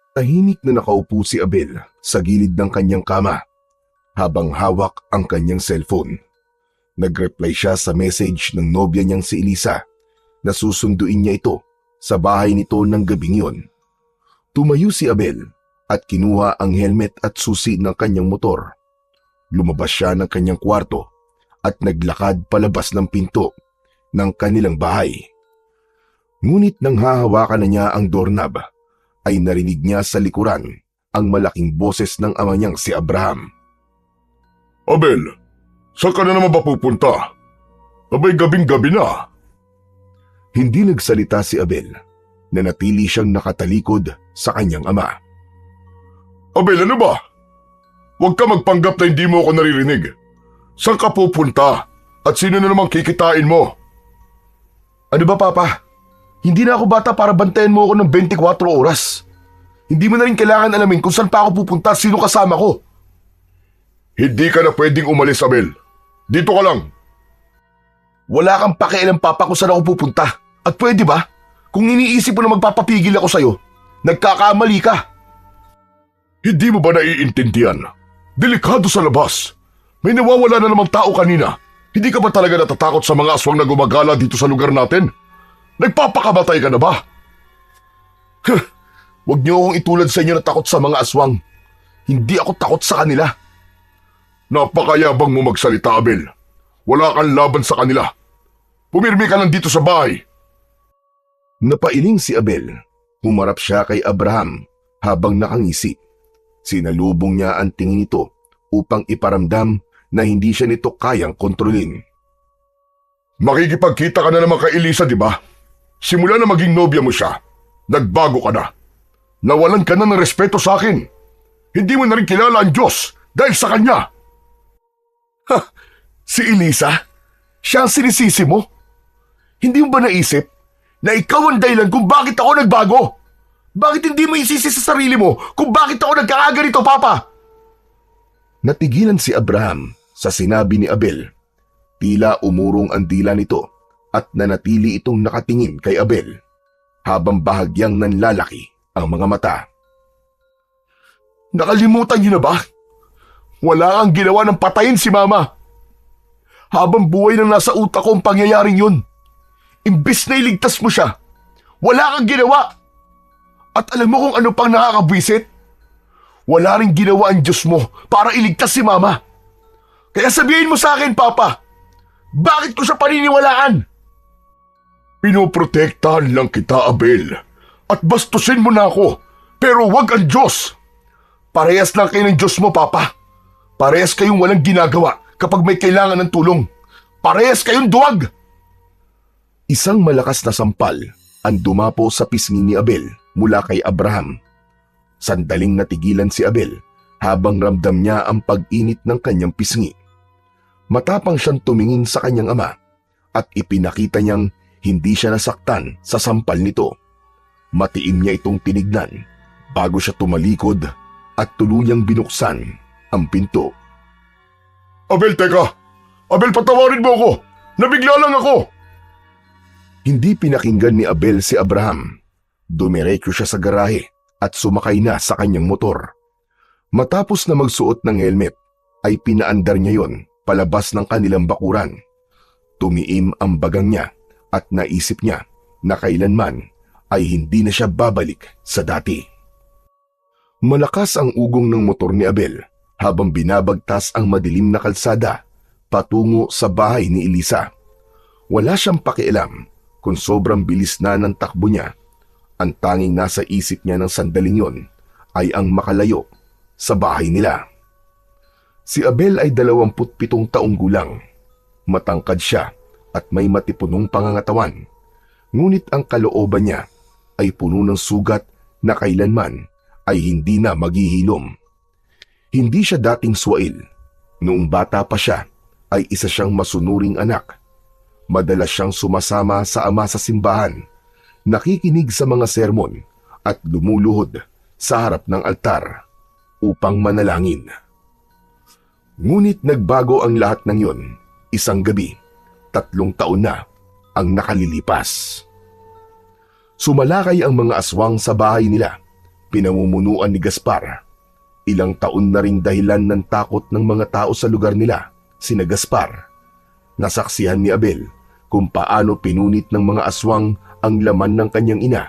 Tahimik na nakaupo si Abel sa gilid ng kanyang kama habang hawak ang kanyang cellphone. Nag-reply siya sa message ng nobya niyang si Elisa na susunduin niya ito sa bahay nito ng gabing yon. Tumayo si Abel at kinuha ang helmet at susi ng kanyang motor. Lumabas siya ng kanyang kwarto at naglakad palabas ng pinto ng kanilang bahay. Ngunit nang hahawakan na niya ang doorknob, ay narinig niya sa likuran ang malaking boses ng ama niyang si Abraham. Abel, saan ka na naman ba pupunta? Abay gabing-gabi na. Hindi nagsalita si Abel. Nanatili siyang nakatalikod sa kanyang ama. Abel, ano ba? Huwag ka magpanggap na hindi mo ako naririnig. Saan ka pupunta? At sino na namang kikitain mo? Ano ba, Papa? Hindi na ako bata para bantayan mo ako ng 24 oras. Hindi mo na rin kailangan alamin kung saan pa ako pupunta at sino kasama ko. Hindi ka na pwedeng umalis, Abel. Dito ka lang. Wala kang pakialam, Papa, kung saan ako pupunta. At pwede ba? Kung iniisip mo na magpapapigil ako sa'yo, nagkakamali ka. Hindi mo ba naiintindihan? Delikado sa labas. May nawawala na namang tao kanina. Hindi ka ba talaga natatakot sa mga aswang na gumagala dito sa lugar natin? Nagpapakamatay ka na ba? Huwag niyo akong itulad sa inyo na takot sa mga aswang. Hindi ako takot sa kanila. Napakayabang mo magsalita, Abel. Wala kang laban sa kanila. Pumirmi ka lang dito sa bahay. Napailing si Abel. Humarap siya kay Abraham habang nakangisi. Sinalubong niya ang tingin nito upang iparamdam na hindi siya nito kayang kontrolin. Makikipagkita ka na naman kay Elisa, di ba? Simula na maging nobya mo siya, nagbago ka na. Nawalan ka na ng respeto sa akin. Hindi mo na rin kilala ang Diyos dahil sa Kanya. Si Elisa? Siya ang sinisisi mo? Hindi mo ba naisip na ikaw ang dahilan kung bakit ako nagbago? Bakit hindi mo isisi sa sarili mo kung bakit ako nagkakaganito, Papa? Natigilan si Abraham sa sinabi ni Abel. Tila umurong ang dila nito at nanatili itong nakatingin kay Abel habang bahagyang nanlalaki ang mga mata. Nakalimutan niyo na ba? Wala kang ginawa ng patayin si Mama. Habang buhay nang nasa utak ko ang pangyayaring yun. Imbis na iligtas mo siya, wala kang ginawa. At alam mo kung ano pang nakakabwisit? Wala ring ginawa ang Diyos mo para iligtas si Mama. Kaya sabihin mo sa akin, Papa, bakit ko siya paniniwalaan? Pinoprotektahan lang kita, Abel. At bastusin mo na ako, pero wag ang Diyos. Parehas lang kayo ng Diyos mo, Papa. Parehas kayong walang ginagawa kapag may kailangan ng tulong. Parehas kayong duwag. Isang malakas na sampal ang dumapo sa pisngi ni Abel mula kay Abraham. Sandaling natigilan si Abel habang ramdam niya ang pag-init ng kanyang pisngi. Matapang siyang tumingin sa kanyang ama at ipinakita niyang hindi siya nasaktan sa sampal nito. Matiim niya itong tinignan bago siya tumalikod at tuluyang binuksan ang pinto. Abel, teka! Abel, patawarin mo ako! Nabigla lang ako! Hindi pinakinggan ni Abel si Abraham. Dumiretso siya sa garahe at sumakay na sa kanyang motor. Matapos na magsuot ng helmet, ay pinaandar niya yon palabas ng kanilang bakuran. Tumiim ang bagang niya at naisip niya na kailanman ay hindi na siya babalik sa dati. Malakas ang ugong ng motor ni Abel habang binabagtas ang madilim na kalsada patungo sa bahay ni Elisa. Wala siyang pakialam kung sobrang bilis na ng takbo niya. Ang tanging nasa isip niya ng sandaling yon ay ang makalayo sa bahay nila. Si Abel ay 27 taong gulang. Matangkad siya at may matipunong pangangatawan. Ngunit ang kalooban niya ay puno ng sugat na kailanman ay hindi na maghihilom. Hindi siya dating swail. Noong bata pa siya ay isa siyang masunuring anak. Madalas siyang sumasama sa ama sa simbahan, nakikinig sa mga sermon at lumuluhod sa harap ng altar upang manalangin. Ngunit nagbago ang lahat ng yon isang gabi. 3 taon na ang nakalilipas. Sumalakay ang mga aswang sa bahay nila pinamumunuan ni Gaspar. Ilang taon na ring dahilan ng takot ng mga tao sa lugar nila, sina Gaspar. Nasaksihan ni Abel kung paano pinunit ng mga aswang ang laman ng kanyang ina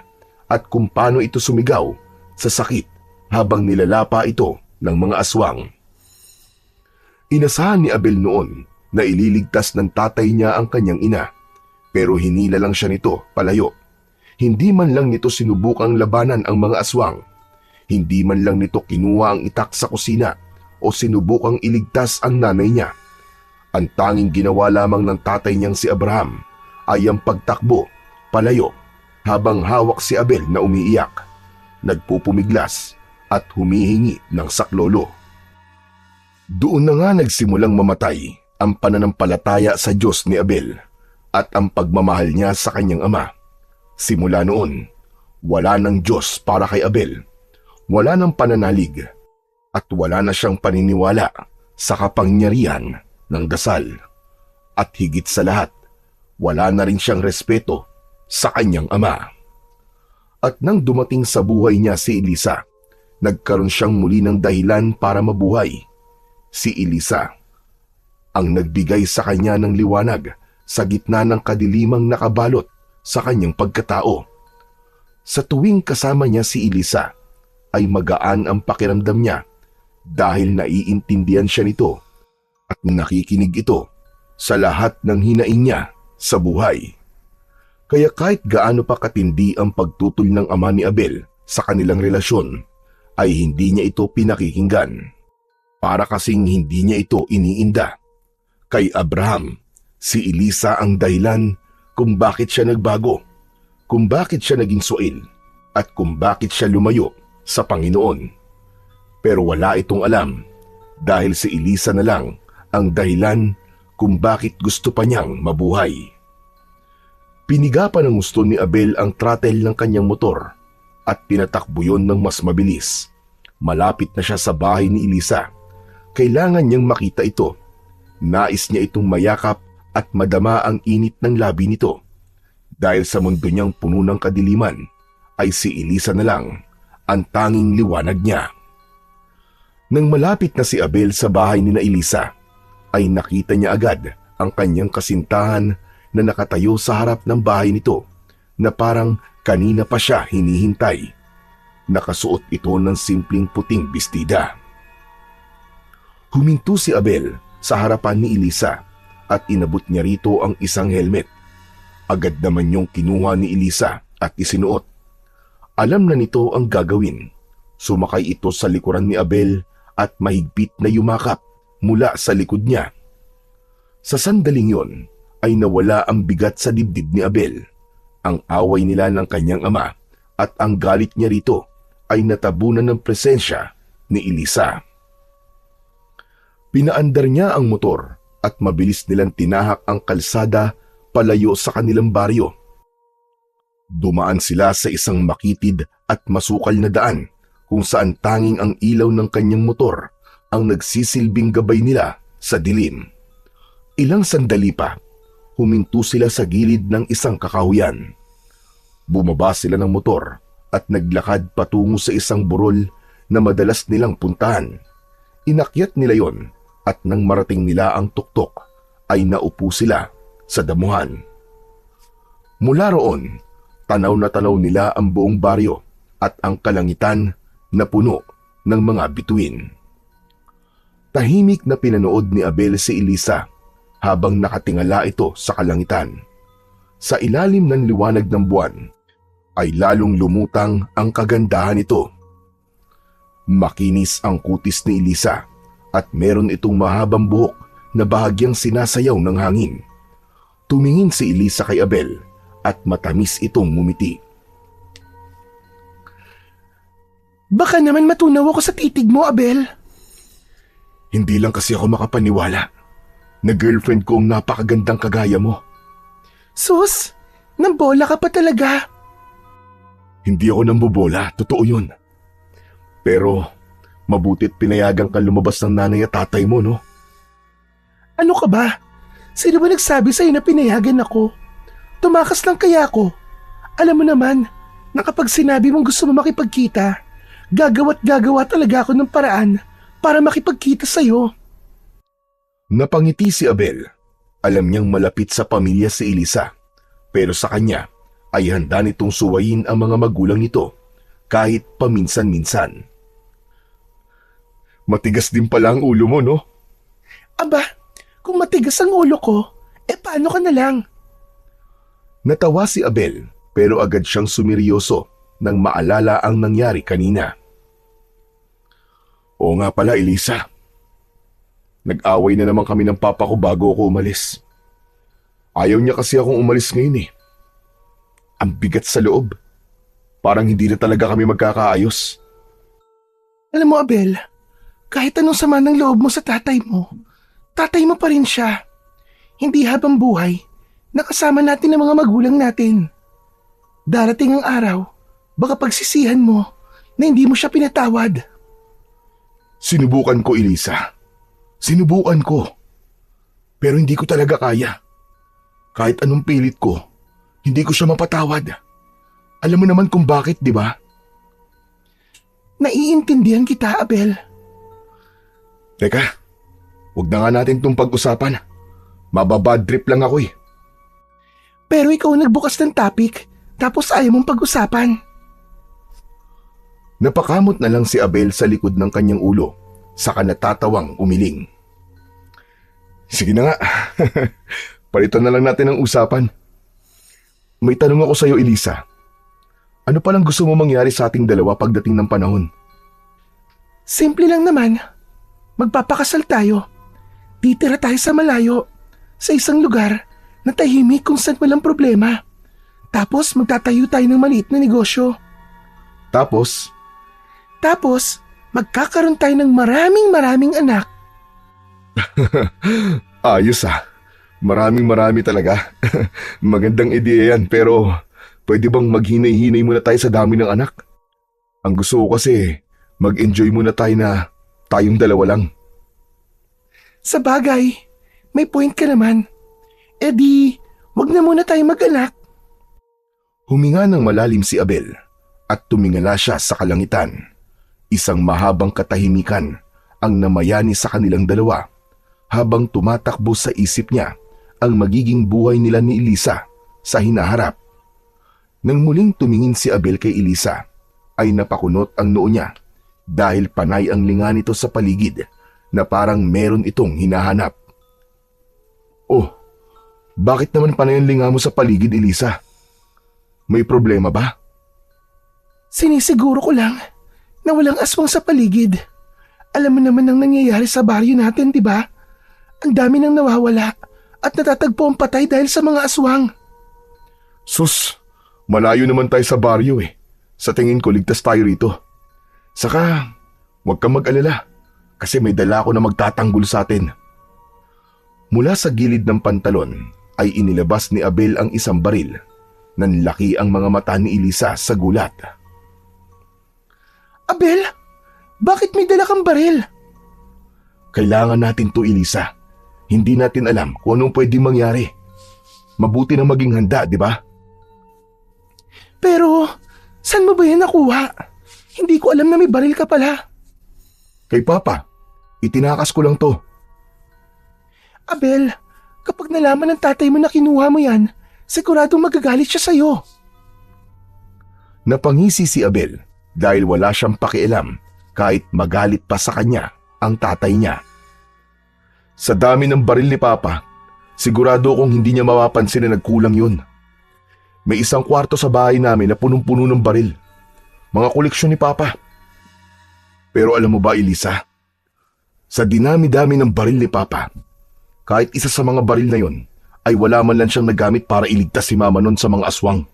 at kung paano ito sumigaw sa sakit habang nilalapa ito ng mga aswang. Inasahan ni Abel noon na ililigtas ng tatay niya ang kanyang ina, pero hinila lang siya nito palayo. Hindi man lang nito sinubukang labanan ang mga aswang. Hindi man lang nito kinuha ang itak sa kusina o sinubukang iligtas ang nanay niya. Ang tanging ginawa lamang ng tatay niyang si Abraham ay ang pagtakbo palayo habang hawak si Abel na umiiyak, nagpupumiglas at humihingi ng saklolo. Doon na nga nagsimulang mamatay ang pananampalataya sa Diyos ni Abel at ang pagmamahal niya sa kanyang ama. Simula noon, wala ng Diyos para kay Abel, wala ng pananalig, at wala na siyang paniniwala sa kapangyarihan ng dasal. At higit sa lahat, wala na rin siyang respeto sa kanyang ama. At nang dumating sa buhay niya si Elisa, nagkaroon siyang muli ng dahilan para mabuhay. Si Elisa ang nagbigay sa kanya ng liwanag sa gitna ng kadilimang nakabalot sa kanyang pagkatao. Sa tuwing kasama niya si Elisa, ay magaan ang pakiramdam niya dahil naiintindihan siya nito at nakikinig ito sa lahat ng hinaing niya sa buhay. Kaya kahit gaano pa katindi ang pagtutol ng ama ni Abel sa kanilang relasyon, ay hindi niya ito pinakikinggan. Para kasing hindi niya ito iniinda. Kay Abraham, si Elisa ang dahilan kung bakit siya nagbago, kung bakit siya naging suil, at kung bakit siya lumayo sa Panginoon. Pero wala itong alam dahil si Elisa na lang ang dahilan kung bakit gusto pa niyang mabuhay. Pinigapan ng gusto ni Abel ang throttle ng kanyang motor at tinatakbo yon ng mas mabilis. Malapit na siya sa bahay ni Elisa. Kailangan niyang makita ito. Nais niya itong mayakap at madama ang init ng labi nito. Dahil sa mundo niyang puno ng kadiliman, ay si Elisa na lang ang tanging liwanag niya. Nang malapit na si Abel sa bahay ni na Elisa, ay nakita niya agad ang kanyang kasintahan na nakatayo sa harap ng bahay nito na parang kanina pa siya hinihintay. Nakasuot ito ng simpleng puting bestida. Huminto si Abel sa harapan ni Elisa at inabot niya rito ang isang helmet. Agad naman niyong kinuha ni Elisa at isinuot. Alam na nito ang gagawin. Sumakay ito sa likuran ni Abel at mahigpit na yumakap mula sa likod niya. Sa sandaling yon ay nawala ang bigat sa dibdib ni Abel. Ang away nila ng kanyang ama at ang galit niya rito ay natabunan ng presensya ni Elisa. Pinaandar niya ang motor at mabilis nilang tinahak ang kalsada palayo sa kanilang baryo. Dumaan sila sa isang makitid at masukal na daan kung saan tanging ang ilaw ng kanyang motor ang nagsisilbing gabay nila sa dilim. Ilang sandali pa, huminto sila sa gilid ng isang kakahuyan. Bumaba sila ng motor at naglakad patungo sa isang burol na madalas nilang puntahan. Inakyat nila yon at nang marating nila ang tuktok ay naupo sila sa damuhan. Mula roon, tanaw na tanaw nila ang buong baryo at ang kalangitan na puno ng mga bituin. Tahimik na pinanood ni Abel si Elisa habang nakatingala ito sa kalangitan. Sa ilalim ng liwanag ng buwan ay lalong lumutang ang kagandahan nito. Makinis ang kutis ni Elisa at meron itong mahabang buhok na bahagyang sinasayaw ng hangin. Tumingin si Elisa kay Abel at matamis itong ngumiti. Baka naman matunaw ako sa titig mo, Abel. Hindi lang kasi ako makapaniwala na girlfriend ko ang napakagandang kagaya mo. Sus, nambola ka pa talaga. Hindi ako nambobola, totoo yun. Pero mabuti't pinayagan kang lumabas ng nanay at tatay mo, no? Ano ka ba? Sino ba nagsabi sa'yo na pinayagan ako? Tumakas lang kaya ako. Alam mo naman, na kapag sinabi mong gusto mo makipagkita, Gagawa't gagawa talaga ako ng paraan para makipagkita sa'yo. Napangiti si Abel. Alam niyang malapit sa pamilya si Elisa, pero sa kanya ay handa nitong suwayin ang mga magulang nito kahit paminsan-minsan. Matigas din pala ang ulo mo, no? Aba, kung matigas ang ulo ko, paano ka na lang? Natawa si Abel pero agad siyang sumiryoso nang maalala ang nangyari kanina. Oo nga pala, Elisa. Nag-away na naman kami ng papa ko bago ako umalis. Ayaw niya kasi akong umalis ngayon eh. Ang bigat sa loob. Parang hindi na talaga kami magkakaayos. Alam mo, Abel, kahit anong sama ng loob mo sa tatay mo pa rin siya. Hindi habang buhay, nakasama natin ang mga magulang natin. Darating ang araw, baka pagsisihan mo na hindi mo siya pinatawad. Sinubukan ko, Elisa. Sinubukan ko. Pero hindi ko talaga kaya. Kahit anong pilit ko, hindi ko siya mapatawad. Alam mo naman kung bakit, di ba? Naiintindihan kita, Abel. Teka, huwag na nga natin itong pag-usapan. Mababad trip lang ako eh. Pero ikaw ang nagbukas ng topic, tapos ayaw mong pag-usapan. Napakamot na lang si Abel sa likod ng kanyang ulo, saka natatawang umiling. Sige na nga, palitan na lang natin ang usapan. May tanong ako sa iyo, Elisa. Ano palang gusto mo mangyari sa ating dalawa pagdating ng panahon? Simple lang naman. Magpapakasal tayo. Titira tayo sa malayo, sa isang lugar na tahimik kung saan walang problema. Tapos magtatayo tayo ng maliit na negosyo. Tapos, magkakaroon tayo ng maraming anak. ayos ah. Marami talaga. Magandang ideya yan, pero pwede bang maghinay-hinay muna tayo sa dami ng anak? Ang gusto ko kasi, mag-enjoy muna tayo na tayong dalawa lang. Sa bagay, may point ka naman. Wag na muna tayo mag-anak. Huminga ng malalim si Abel at tumingala siya sa kalangitan. Isang mahabang katahimikan ang namayani sa kanilang dalawa habang tumatakbo sa isip niya ang magiging buhay nila ni Elisa sa hinaharap. Nang muling tumingin si Abel kay Elisa, ay napakunot ang noo niya dahil panay ang linga nito sa paligid na parang meron itong hinahanap. Oh, bakit naman panay ang linga mo sa paligid, Elisa? May problema ba? Sinisiguro ko lang na walang aswang sa paligid. Alam mo naman ang nangyayari sa baryo natin, di ba? Ang dami nang nawawala at natatagpo ang patay dahil sa mga aswang. Sus, malayo naman tayo sa baryo eh. Sa tingin ko ligtas tayo rito. Saka, huwag kang mag-alala kasi may dala ako na magtatanggol sa atin. Mula sa gilid ng pantalon ay inilabas ni Abel ang isang baril. Nanlaki ang mga mata ni Elisa sa gulat. Abel, bakit may dala kang baril? Kailangan natin to, Elisa. Hindi natin alam kung anong pwedeng mangyari. Mabuti na maging handa, di ba? Pero, saan mo ba yan nakuha? Hindi ko alam na may baril ka pala. Kay Papa, itinakas ko lang to. Abel, kapag nalaman ng tatay mo na kinuha mo yan, siguradong magagalit siya sa'yo. Napangisi si Abel dahil wala siyang pakialam kahit magalit pa sa kanya ang tatay niya. Sa dami ng baril ni Papa, sigurado kong hindi niya mapapansin na nagkulang yun. May isang kwarto sa bahay namin na punong-puno ng baril. Mga koleksyon ni Papa. Pero alam mo ba, Elisa? Sa dinami-dami ng baril ni Papa, kahit isa sa mga baril na yon ay wala man lang siyang nagamit para iligtas si Mama nun sa mga aswang.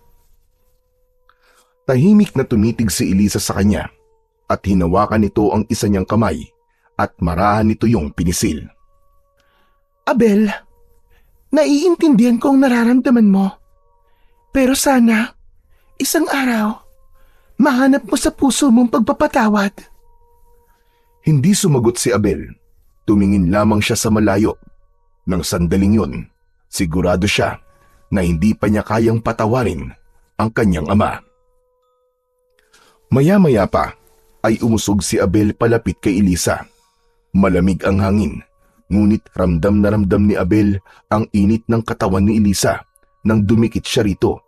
Tahimik na tumitig si Elisa sa kanya at hinawakan nito ang isa niyang kamay at marahan nito yung pinisil. Abel, naiintindihan ko ang nararamdaman mo. Pero sana, isang araw, mahanap mo sa puso mong pagpapatawad. Hindi sumagot si Abel. Tumingin lamang siya sa malayo. Nang sandaling yun, sigurado siya na hindi pa niya kayang patawarin ang kanyang ama. Maya-maya pa ay umusog si Abel palapit kay Elisa. Malamig ang hangin, ngunit ramdam na ramdam ni Abel ang init ng katawan ni Elisa nang dumikit siya rito.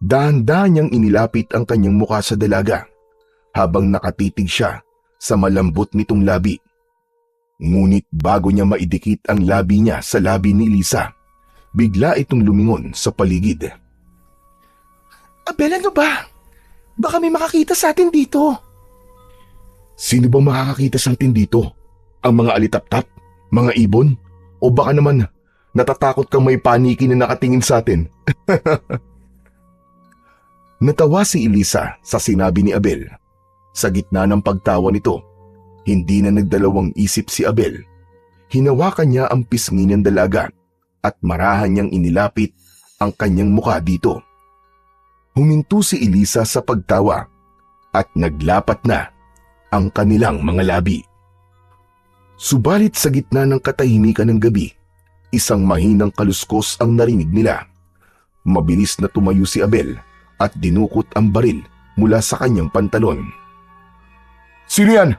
Dahan-dahan niyang inilapit ang kanyang mukha sa dalaga habang nakatitig siya sa malambot nitong labi. Ngunit bago niya maidikit ang labi niya sa labi ni Elisa, bigla itong lumingon sa paligid. Abel, ano ba? Baka may makakita sa atin dito. Sino bang makakakita sa atin dito? Ang mga alitaptap? Mga ibon? O baka naman natatakot kang may paniki na nakatingin sa atin? Natawa si Elisa sa sinabi ni Abel. Sa gitna ng pagtawa nito, hindi na nagdalawang isip si Abel. Hinawakan niya ang pisngi ng dalaga at marahan niyang inilapit ang kanyang mukha dito. Huminto si Elisa sa pagtawa at naglapat na ang kanilang mga labi. Subalit sa gitna ng katahimikan ng gabi, isang mahinang kaluskos ang narinig nila. Mabilis na tumayo si Abel at dinukot ang baril mula sa kanyang pantalon. Sino yan?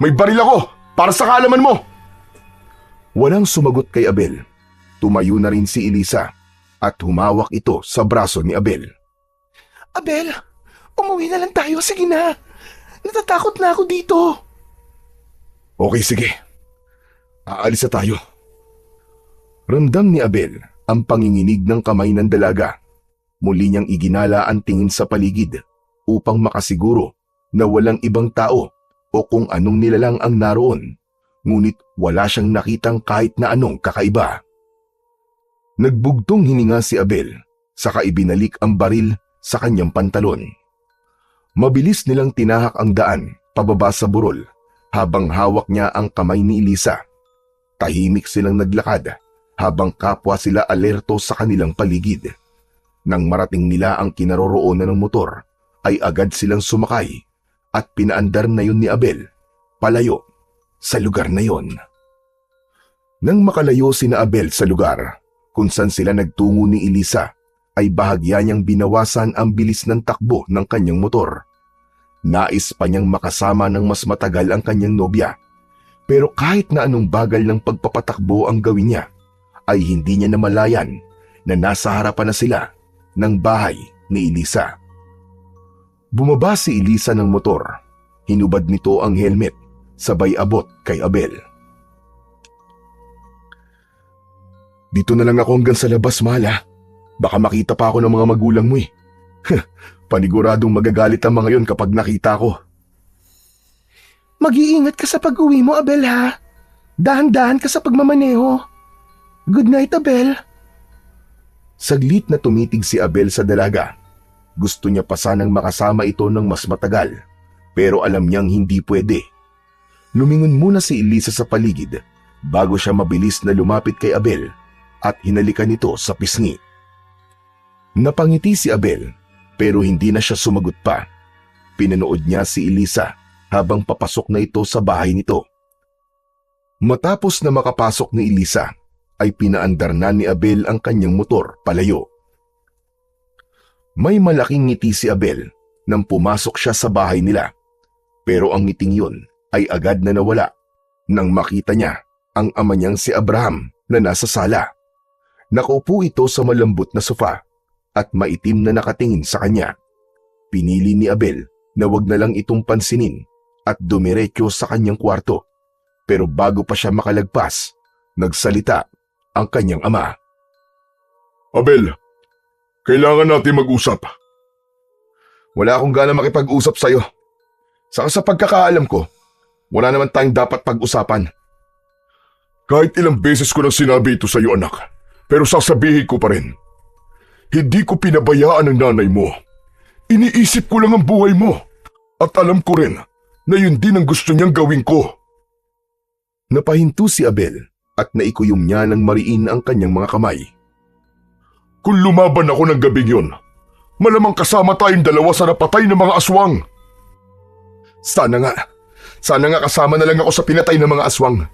May baril ako para sa kaalaman mo! Walang sumagot kay Abel. Tumayo na rin si Elisa at humawak ito sa braso ni Abel. Abel, umuwi na lang tayo. Sige na. Natatakot na ako dito. Okay, sige. Aalis na tayo. Ramdam ni Abel ang panginginig ng kamay ng dalaga. Muli niyang iginala ang tingin sa paligid upang makasiguro na walang ibang tao o kung anong nilalang ang naroon, ngunit wala siyang nakitang kahit na anong kakaiba. Nagbugtong hininga si Abel, saka ibinalik ang baril sa kanyang pantalon. Mabilis nilang tinahak ang daan pababa sa burol habang hawak niya ang kamay ni Elisa. Tahimik silang naglakad habang kapwa sila alerto sa kanilang paligid. Nang marating nila ang kinaroroonan ng motor, ay agad silang sumakay at pinaandar na yun ni Abel palayo sa lugar na yon. Nang makalayo sina Abel sa lugar kung saan sila nagtungo ni Elisa, ay bahagya niyang binawasan ang bilis ng takbo ng kanyang motor. Nais pa niyang makasama ng mas matagal ang kanyang nobya, pero kahit na anong bagal ng pagpapatakbo ang gawin niya, ay hindi niya namalayan na nasa harapan na sila ng bahay ni Elisa. Bumaba si Elisa ng motor. Hinubad nito ang helmet, sabay abot kay Abel. Dito na lang ako hanggang sa labas, mahal. Baka makita pa ako ng mga magulang mo eh. Paniguradong magagalit ang mga yon kapag nakita ko. Mag-iingat ka sa pag-uwi mo, Abel, ha? Dahan-dahan ka sa pagmamaneho. Good night, Abel. Saglit na tumitig si Abel sa dalaga. Gusto niya pa sanang makasama ito ng mas matagal, pero alam niyang hindi pwede. Lumingon muna si Elisa sa paligid bago siya mabilis na lumapit kay Abel at hinalikan ito sa pisngi. Napangiti si Abel pero hindi na siya sumagot pa. Pinanood niya si Elisa habang papasok na ito sa bahay nito. Matapos na makapasok ni Elisa, ay pinaandar na ni Abel ang kanyang motor palayo. May malaking ngiti si Abel nang pumasok siya sa bahay nila, pero ang ngiting yun ay agad na nawala nang makita niya ang ama niyang si Abraham na nasa sala. Nakaupo ito sa malambot na sofa at maitim na nakatingin sa kanya. Pinili ni Abel na wag na lang itong pansinin at dumiretso sa kanyang kwarto, pero bago pa siya makalagpas, nagsalita ang kanyang ama. Abel, kailangan natin mag-usap. Wala akong gana makipag-usap sa'yo. Saka sa pagkakaalam ko, wala naman tayong dapat pag-usapan. Kahit ilang beses ko nang sinabi ito sa'yo, anak, pero sasabihin ko pa rin. Hindi ko pinabayaan ang nanay mo. Iniisip ko lang ang buhay mo. At alam ko rin na yun din ang gusto niyang gawin ko. Napahinto si Abel at naikuyom niya ng mariin ang kanyang mga kamay. Kung lumaban ako ng gabing yun, malamang kasama tayong dalawa sa napatay ng mga aswang. Sana nga kasama na lang ako sa pinatay ng mga aswang.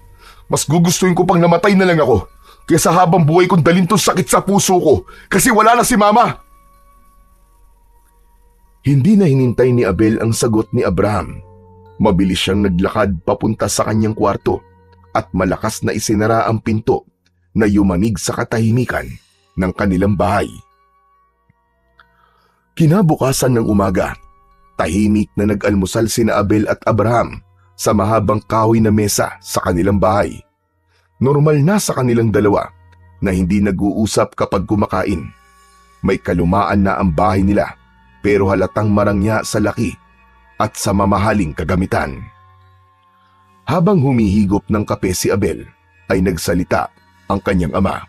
Mas gugustuhin ko pang namatay na lang ako kaysa habang buhay kong dalhin tong sakit sa puso ko kasi wala na si Mama. Hindi na hinintay ni Abel ang sagot ni Abraham. Mabilis siyang naglakad papunta sa kanyang kwarto at malakas na isinara ang pinto na yumanig sa katahimikan ng kanilang bahay. Kinabukasan ng umaga, tahimik na nag-almusal sina Abel at Abraham sa mahabang kahoy na mesa sa kanilang bahay. Normal na sa kanilang dalawa na hindi nag-uusap kapag kumakain. May kalumaan na ang bahay nila pero halatang marangya sa laki at sa mamahaling kagamitan. Habang humihigop ng kape si Abel, ay nagsalita ang kanyang ama.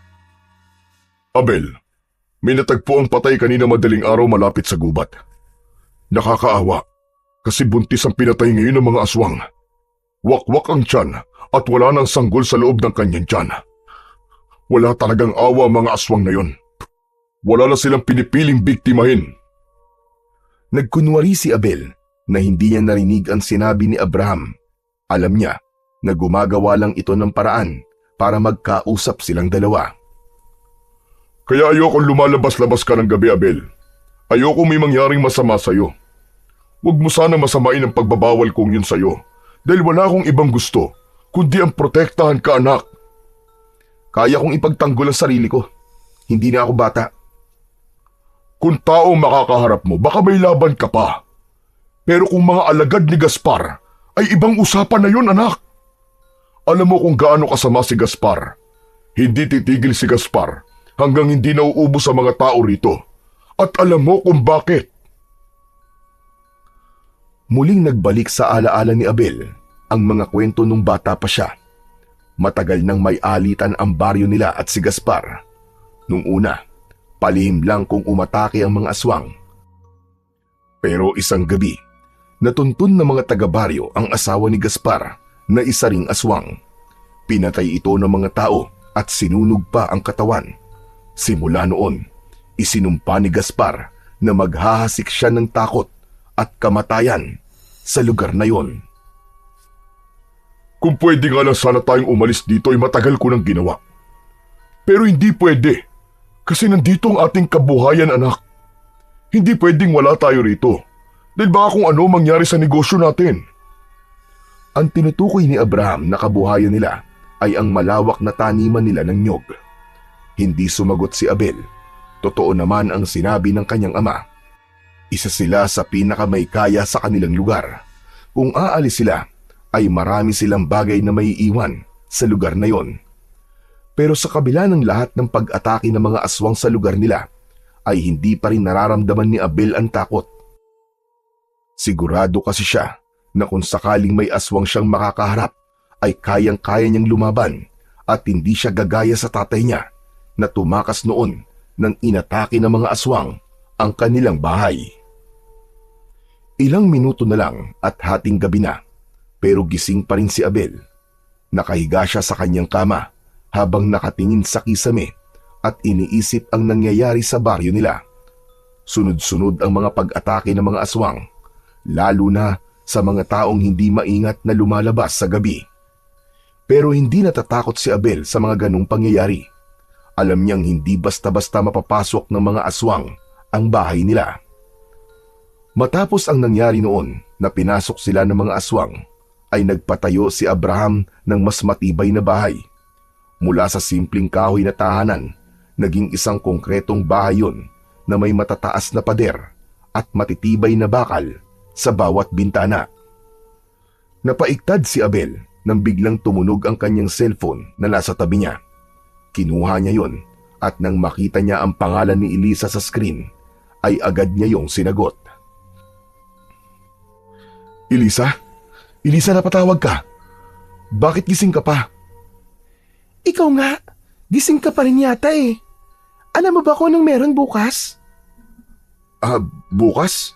Abel, may natagpo ang patay kanina madaling araw malapit sa gubat. Nakakaawa kasi buntis ang pinatay ngayon ng mga aswang. Wakwak ang tiyan at wala nang sanggol sa loob ng kanyang tiyan. Wala talagang awa ang mga aswang na yon. Wala na silang pinipiling biktimahin. Nagkunwari si Abel na hindi niya narinig ang sinabi ni Abraham. Alam niya na gumagawa lang ito ng paraan para magkausap silang dalawa. Kaya ayokong lumalabas-labas ka ng gabi, Abel. Ayoko may mangyaring masama sa'yo. Huwag mo sana masamain ang pagbabawal kong yun sa'yo dahil wala akong ibang gusto kundi ang protektahan ka, anak. Kaya kong ipagtanggol ang sarili ko. Hindi na ako bata. Kung taong makakaharap mo, baka may laban ka pa. Pero kung mga alagad ni Gaspar, ay ibang usapan na yun, anak. Alam mo kung gaano kasama si Gaspar. Hindi titigil si Gaspar hanggang hindi nauubos sa mga tao rito. At alam mo kung bakit. Muling nagbalik sa alaala ni Abel ang mga kwento nung bata pa siya. Matagal nang may alitan ang baryo nila at si Gaspar. Nung una, palihim lang kung umatake ang mga aswang. Pero isang gabi, natuntun ng mga taga-baryo ang asawa ni Gaspar na isa ring aswang. Pinatay ito ng mga tao at sinunog pa ang katawan. Simula noon, isinumpa ni Gaspar na maghahasik siya ng takot at kamatayan sa lugar na yon. Kung pwede nga lang sana tayong umalis dito ay matagal ko nang ginawa. Pero hindi pwede. Kasi nandito ang ating kabuhayan, anak. Hindi pwedeng wala tayo rito. Dahil baka kung ano mangyari sa negosyo natin. Ang tinutukoy ni Abraham na kabuhayan nila ay ang malawak na taniman nila ng nyog. Hindi sumagot si Abel. Totoo naman ang sinabi ng kanyang ama. Isa sila sa pinakamaykaya sa kanilang lugar. Kung aalis sila, ay marami silang bagay na may iwan sa lugar na yon. Pero sa kabila ng lahat ng pag-atake ng mga aswang sa lugar nila, ay hindi pa rin nararamdaman ni Abel ang takot. Sigurado kasi siya na kung sakaling may aswang siyang makakaharap, ay kayang-kaya niyang lumaban at hindi siya gagaya sa tatay niya na tumakas noon nang inatake ng mga aswang ang kanilang bahay. Ilang minuto na lang at hating gabi na, pero gising pa rin si Abel. Nakahiga siya sa kanyang kama habang nakatingin sa kisame at iniisip ang nangyayari sa baryo nila. Sunod-sunod ang mga pag-atake ng mga aswang, lalo na sa mga taong hindi maingat na lumalabas sa gabi. Pero hindi natatakot si Abel sa mga ganong pangyayari. Alam niyang hindi basta-basta mapapasok ng mga aswang ang bahay nila. Matapos ang nangyari noon na pinasok sila ng mga aswang, ay nagpatayo si Abraham ng mas matibay na bahay. Mula sa simpleng kahoy na tahanan, naging isang konkretong bahay yun na may matataas na pader at matitibay na bakal sa bawat bintana. Napaiktad si Abel nang biglang tumunog ang kanyang cellphone na nasa tabi niya. Kinuha niya yon at nang makita niya ang pangalan ni Elisa sa screen, ay agad niya yung sinagot. Elisa? Elisa, napatawag ka. Bakit gising ka pa? Ikaw nga, gising ka pa rin yata eh. Alam mo ba kung anong meron bukas? Bukas?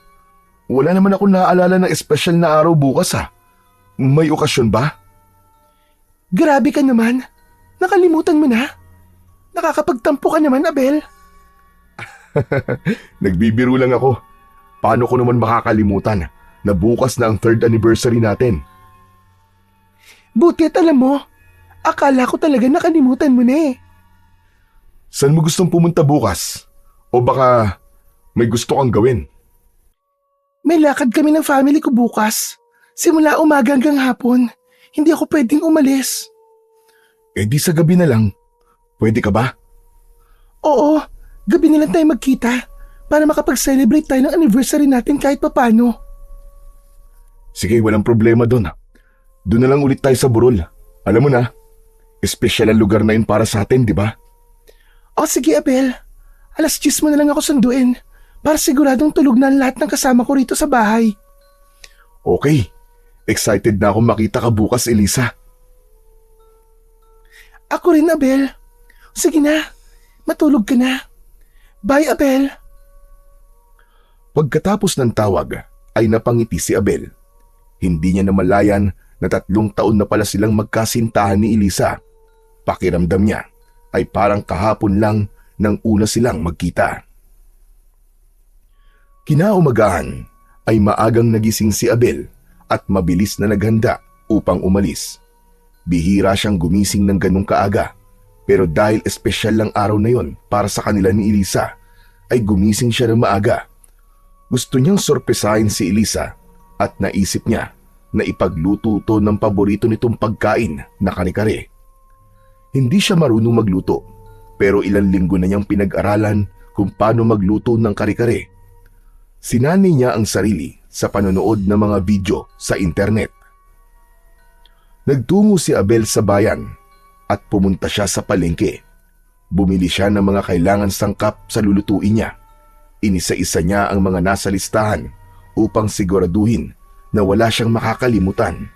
Wala naman ako naaalala ng espesyal na araw bukas ha. May okasyon ba? Grabe ka naman. Nakalimutan mo na. Nakakapagtampo ka naman, Abel. Nagbibiro lang ako. Paano ko naman makakalimutan na bukas na ang 3rd anniversary natin? Buti at alam mo, akala ko talaga nakalimutan mo na eh. Saan mo gustong pumunta bukas? O baka may gusto kang gawin? May lakad kami ng family ko bukas. Simula umaga hanggang hapon. Hindi ako pwedeng umalis. Eh di sa gabi na lang. Pwede ka ba? Oo, gabi na lang tayo magkita para makapag-celebrate tayo ng anniversary natin kahit papano. Sige, walang problema doon. Doon na lang ulit tayo sa burol. Alam mo na, espesyal ang lugar na yun para sa atin, di ba? O sige Abel, 10:00 mo na lang ako sunduin para siguradong tulog na ang lahat ng kasama ko rito sa bahay. Okay, excited na akong makita ka bukas, Elisa. Ako rin Abel. Sige na, matulog ka na. Bye Abel. Pagkatapos ng tawag ay napangiti si Abel. Hindi niya namalayan na 3 taon na pala silang magkasintahan ni Elisa. Pakiramdam niya ay parang kahapon lang nang una silang magkita. Kinaumagahan ay maagang nagising si Abel at mabilis na naghanda upang umalis. Bihira siyang gumising ng ganong kaaga, pero dahil espesyal lang araw na yon para sa kanila ni Elisa, ay gumising siya ng maaga. Gusto niyang sorpresahin si Elisa at naisip niya na ipagluto ito ng paborito nitong pagkain na kare-kare. Hindi siya marunong magluto, pero ilang linggo na niyang pinag-aralan kung paano magluto ng kare-kare. Sinanay niya ang sarili sa panonood ng mga video sa internet. Nagtungo si Abel sa bayan at pumunta siya sa palengke. Bumili siya ng mga kailangan sangkap sa lulutuin niya. Inisa-isa niya ang mga nasa listahan upang siguraduhin na wala siyang makakalimutan.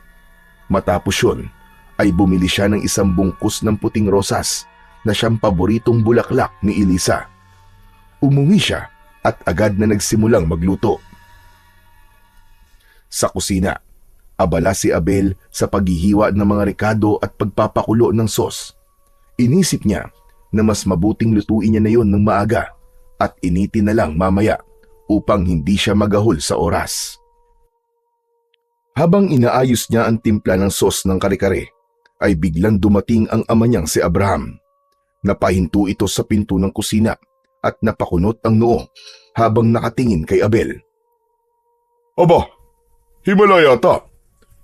Matapos yun, ay bumili siya ng 1 bungkus ng puting rosas na siyang paboritong bulaklak ni Elisa. Umuwi siya at agad na nagsimulang magluto. Sa kusina, abala si Abel sa paghihiwa ng mga rekado at pagpapakulo ng sos. Inisip niya na mas mabuting lutuin niya na yon ng maaga at initin na lang mamaya upang hindi siya magahol sa oras. Habang inaayos niya ang timpla ng sos ng kare-kare, ay biglang dumating ang ama niyang si Abraham. Napahinto ito sa pinto ng kusina at napakunot ang noo habang nakatingin kay Abel. Aba, himala yata.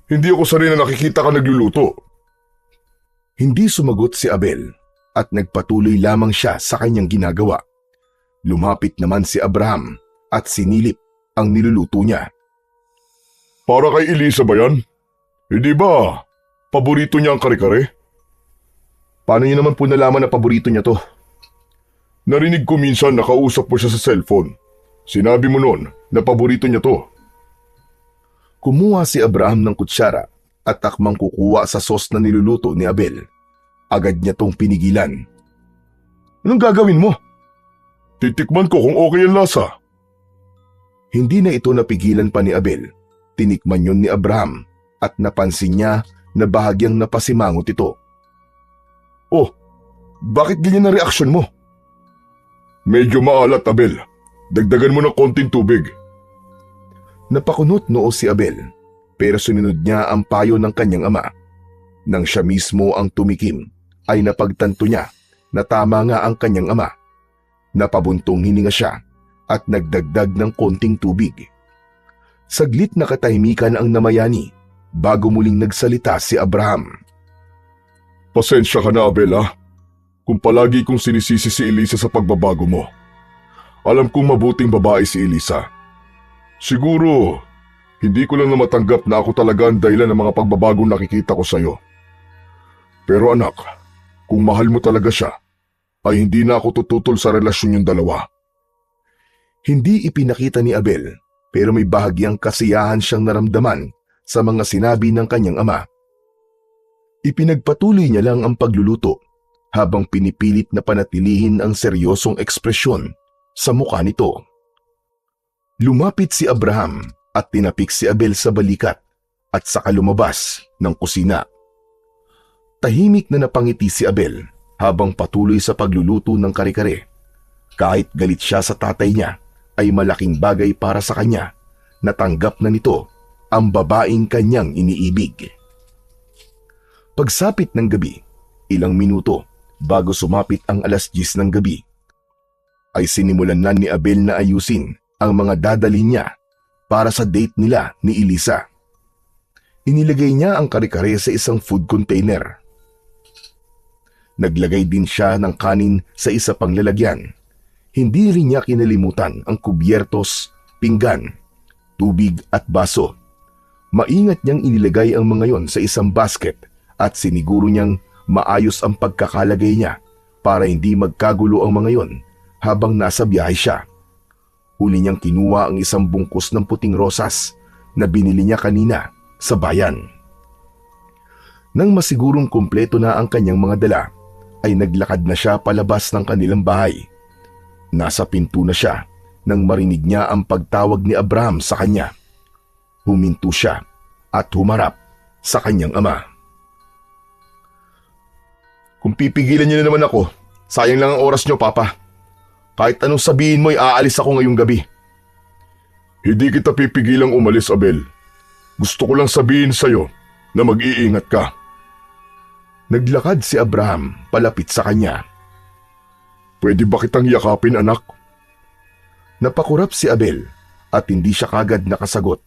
Hindi ako sanay na nakikita ka nagluluto. Hindi sumagot si Abel at nagpatuloy lamang siya sa kanyang ginagawa. Lumapit naman si Abraham at sinilip ang niluluto niya. Para kay Elisa ba yan? Hindi ba paborito niya ang kare-kare? Paano niyo naman po nalaman na paborito niya to? Narinig ko minsan nakausap mo siya sa cellphone. Sinabi mo noon na paborito niya to. Kumuha si Abraham ng kutsara at takmang kukuha sa sos na niluluto ni Abel. Agad niya tong pinigilan. Anong gagawin mo? Titikman ko kung okay ang lasa. Hindi na ito napigilan pa ni Abel. Tinikman yun ni Abraham at napansin niya na bahagyang napasimangot ito. Oh, bakit ganyan ang reaksyon mo? Medyo maalat, Abel. Dagdagan mo ng konting tubig. Napakunot noo si Abel, pero sinunod niya ang payo ng kanyang ama. Nang siya mismo ang tumikim, ay napagtanto niya na tama nga ang kanyang ama. Napabuntong hininga siya at nagdagdag ng konting tubig. Saglit na katahimikan ang namayani bago muling nagsalita si Abraham. Pasensya ka na, Abel, ha? Kung palagi kong sinisisi si Elisa sa pagbabago mo. Alam kong mabuting babae si Elisa. Siguro, hindi ko lang na matanggap na ako talaga ang dahilan ng mga pagbabagong nakikita ko sa'yo. Pero anak, kung mahal mo talaga siya, ay hindi na ako tututol sa relasyon yung dalawa. Hindi ipinakita ni Abel, pero may bahagyang kasiyahan siyang naramdaman sa mga sinabi ng kanyang ama. Ipinagpatuloy niya lang ang pagluluto habang pinipilit na panatilihin ang seryosong ekspresyon sa mukha nito. Lumapit si Abraham at tinapik si Abel sa balikat at saka lumabas ng kusina. Tahimik na napangiti si Abel habang patuloy sa pagluluto ng kare-kare. Kahit galit siya sa tatay niya, ay malaking bagay para sa kanya na tanggap na nito ang babaeng kanyang iniibig. Pagsapit ng gabi, ilang minuto bago sumapit ang 10:00 ng gabi, ay sinimulan na ni Abel na ayusin ang mga dadalhin niya para sa date nila ni Elisa. Inilagay niya ang kare-kare sa isang food container. Naglagay din siya ng kanin sa isa pang lalagyan. Hindi rin niya kinalimutan ang kubyertos, pinggan, tubig at baso. Maingat niyang inilagay ang mga yon sa isang basket at siniguro niyang maayos ang pagkakalagay niya para hindi magkagulo ang mga yon habang nasa biyahe siya. Huli niyang kinuha ang isang bungkus ng puting rosas na binili niya kanina sa bayan. Nang masigurong kumpleto na ang kanyang mga dala, ay naglakad na siya palabas ng kanilang bahay. Nasa pinto na siya nang marinig niya ang pagtawag ni Abraham sa kanya. Huminto siya at humarap sa kanyang ama. Kung pipigilan niyo na naman ako, sayang lang ang oras niyo, Papa. Kahit anong sabihin mo ay aalis ako ngayong gabi. Hindi kita pipigilang umalis, Abel. Gusto ko lang sabihin sa'yo na mag-iingat ka. Naglakad si Abraham palapit sa kanya. Pwede ba kitang yakapin, anak? Napakurap si Abel at hindi siya kagad nakasagot.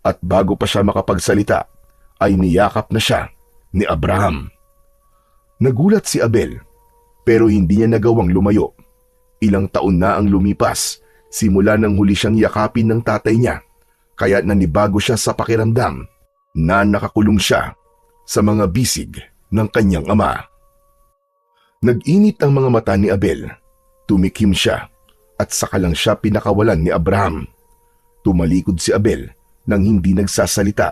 At bago pa siya makapagsalita, ay niyakap na siya ni Abraham. Nagulat si Abel pero hindi niya nagawang lumayo. Ilang taon na ang lumipas simula nang huli siyang yakapin ng tatay niya, kaya nanibago siya sa pakiramdam na nakakulong siya sa mga bisig ng kanyang ama. Nag-init ang mga mata ni Abel. Tumikim siya at saka lang siya pinakawalan ni Abraham. Tumalikod si Abel nang hindi nagsasalita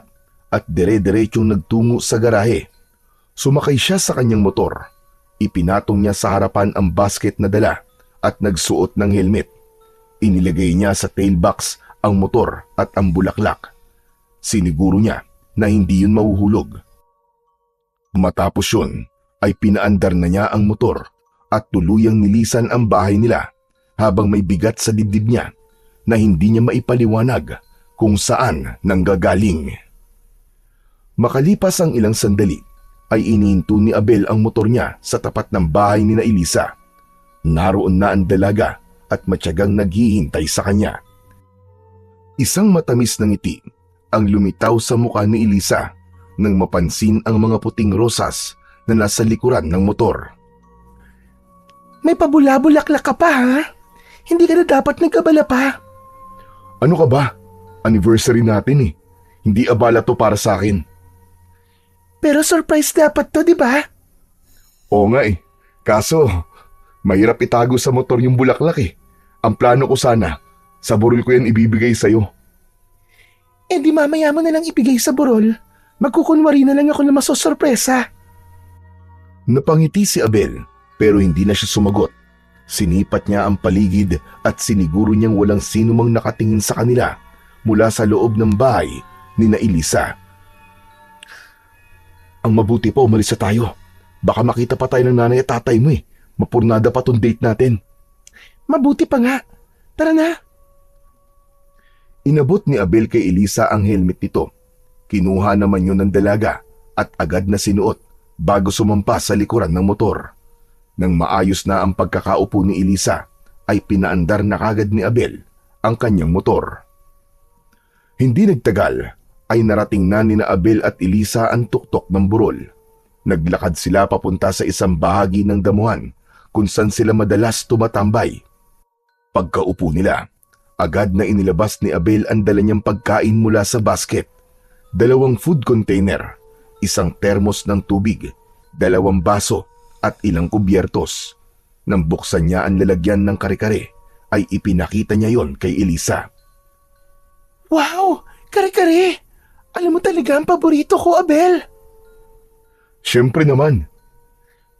at dire-diretsong nagtungo sa garahe. Sumakay siya sa kanyang motor. Ipinatong niya sa harapan ang basket na dala at nagsuot ng helmet. Inilagay niya sa tailbox ang motor at ang bulaklak. Siniguro niya na hindi yun mahuhulog. Matapos yun, ay pinaandar na niya ang motor at tuluyang nilisan ang bahay nila habang may bigat sa dibdib niya na hindi niya maipaliwanag kung saan nanggagaling. Makalipas ang ilang sandali, ay inihinto ni Abel ang motor niya sa tapat ng bahay ni Elisa. Naroon na ang dalaga at matyagang naghihintay sa kanya. Isang matamis na ngiti ang lumitaw sa mukha ni Elisa nang mapansin ang mga puting rosas na nasa likuran ng motor. May pabula-bulaklak ka pa, ha? Hindi ka na dapat nagkabala pa. Ano ka ba? Anniversary natin eh. Hindi abala to para sa akin. Pero surprise dapat to, di ba? Oo nga eh. Kaso, mahirap itago sa motor yung bulaklak eh. Ang plano ko sana, sa burol ko yan ibibigay sa'yo. Eh di mamaya mo na lang ibigay sa burol. Magkukunwari na lang ako na masosorpresa. Napangiti si Abel pero hindi na siya sumagot. Sinipat niya ang paligid at siniguro niyang walang sino mang nakatingin sa kanila mula sa loob ng bahay ni Elisa. Ang mabuti pa umalis na tayo. Baka makita pa tayo ng nanay at tatay mo eh. Mapurnada pa tong date natin. Mabuti pa nga. Tara na. Inabot ni Abel kay Elisa ang helmet nito. Kinuha naman yun ng dalaga at agad na sinuot bago sumampa sa likuran ng motor. Nang maayos na ang pagkakaupo ni Elisa, ay pinaandar na kagad ni Abel ang kanyang motor. Hindi nagtagal ay narating na ni Abel at Elisa ang tuktok ng burol. Naglakad sila papunta sa isang bahagi ng damuhan kung saan sila madalas tumatambay. Pagkaupo nila, agad na inilabas ni Abel ang dala niyang pagkain mula sa basket. 2 food container, isang termos ng tubig, 2 baso at ilang kubyertos. Nang buksan niya ang lalagyan ng kare-kare, ay ipinakita niya yon kay Elisa. Wow! Kare-kare! Alam mo talaga ang paborito ko, Abel. Siyempre naman.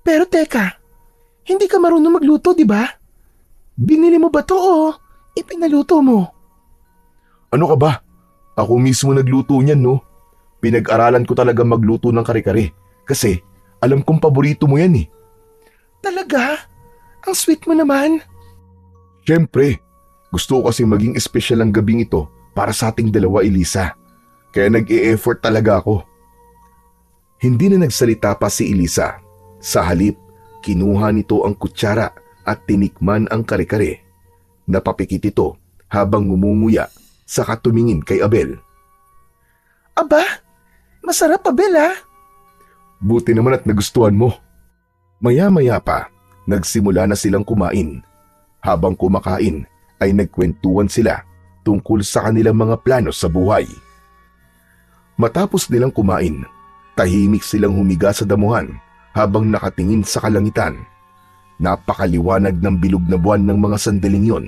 Pero teka, hindi ka marunong magluto, di ba? Binili mo ba to o ipinaluto mo? Ano ka ba? Ako mismo nagluto niyan, no? Pinag-aralan ko talaga magluto ng kare-kare kasi alam kong paborito mo yan eh. Talaga? Ang sweet mo naman. Siyempre, gusto ko kasi maging espesyal ang gabing ito para sa ating dalawa, Elisa. Kaya nag-e-effort talaga ako. Hindi na nagsalita pa si Elisa. Sa halip, kinuha nito ang kutsara at tinikman ang kare-kare. Napapikit ito habang ngumunguya saka tumingin kay Abel. Aba, masarap Abel ha? Buti naman at nagustuhan mo. Maya-maya pa, nagsimula na silang kumain. Habang kumakain ay nagkwentuhan sila tungkol sa kanilang mga plano sa buhay. Matapos nilang kumain, tahimik silang humiga sa damuhan habang nakatingin sa kalangitan. Napakaliwanag ng bilog na buwan ng mga sandaling yon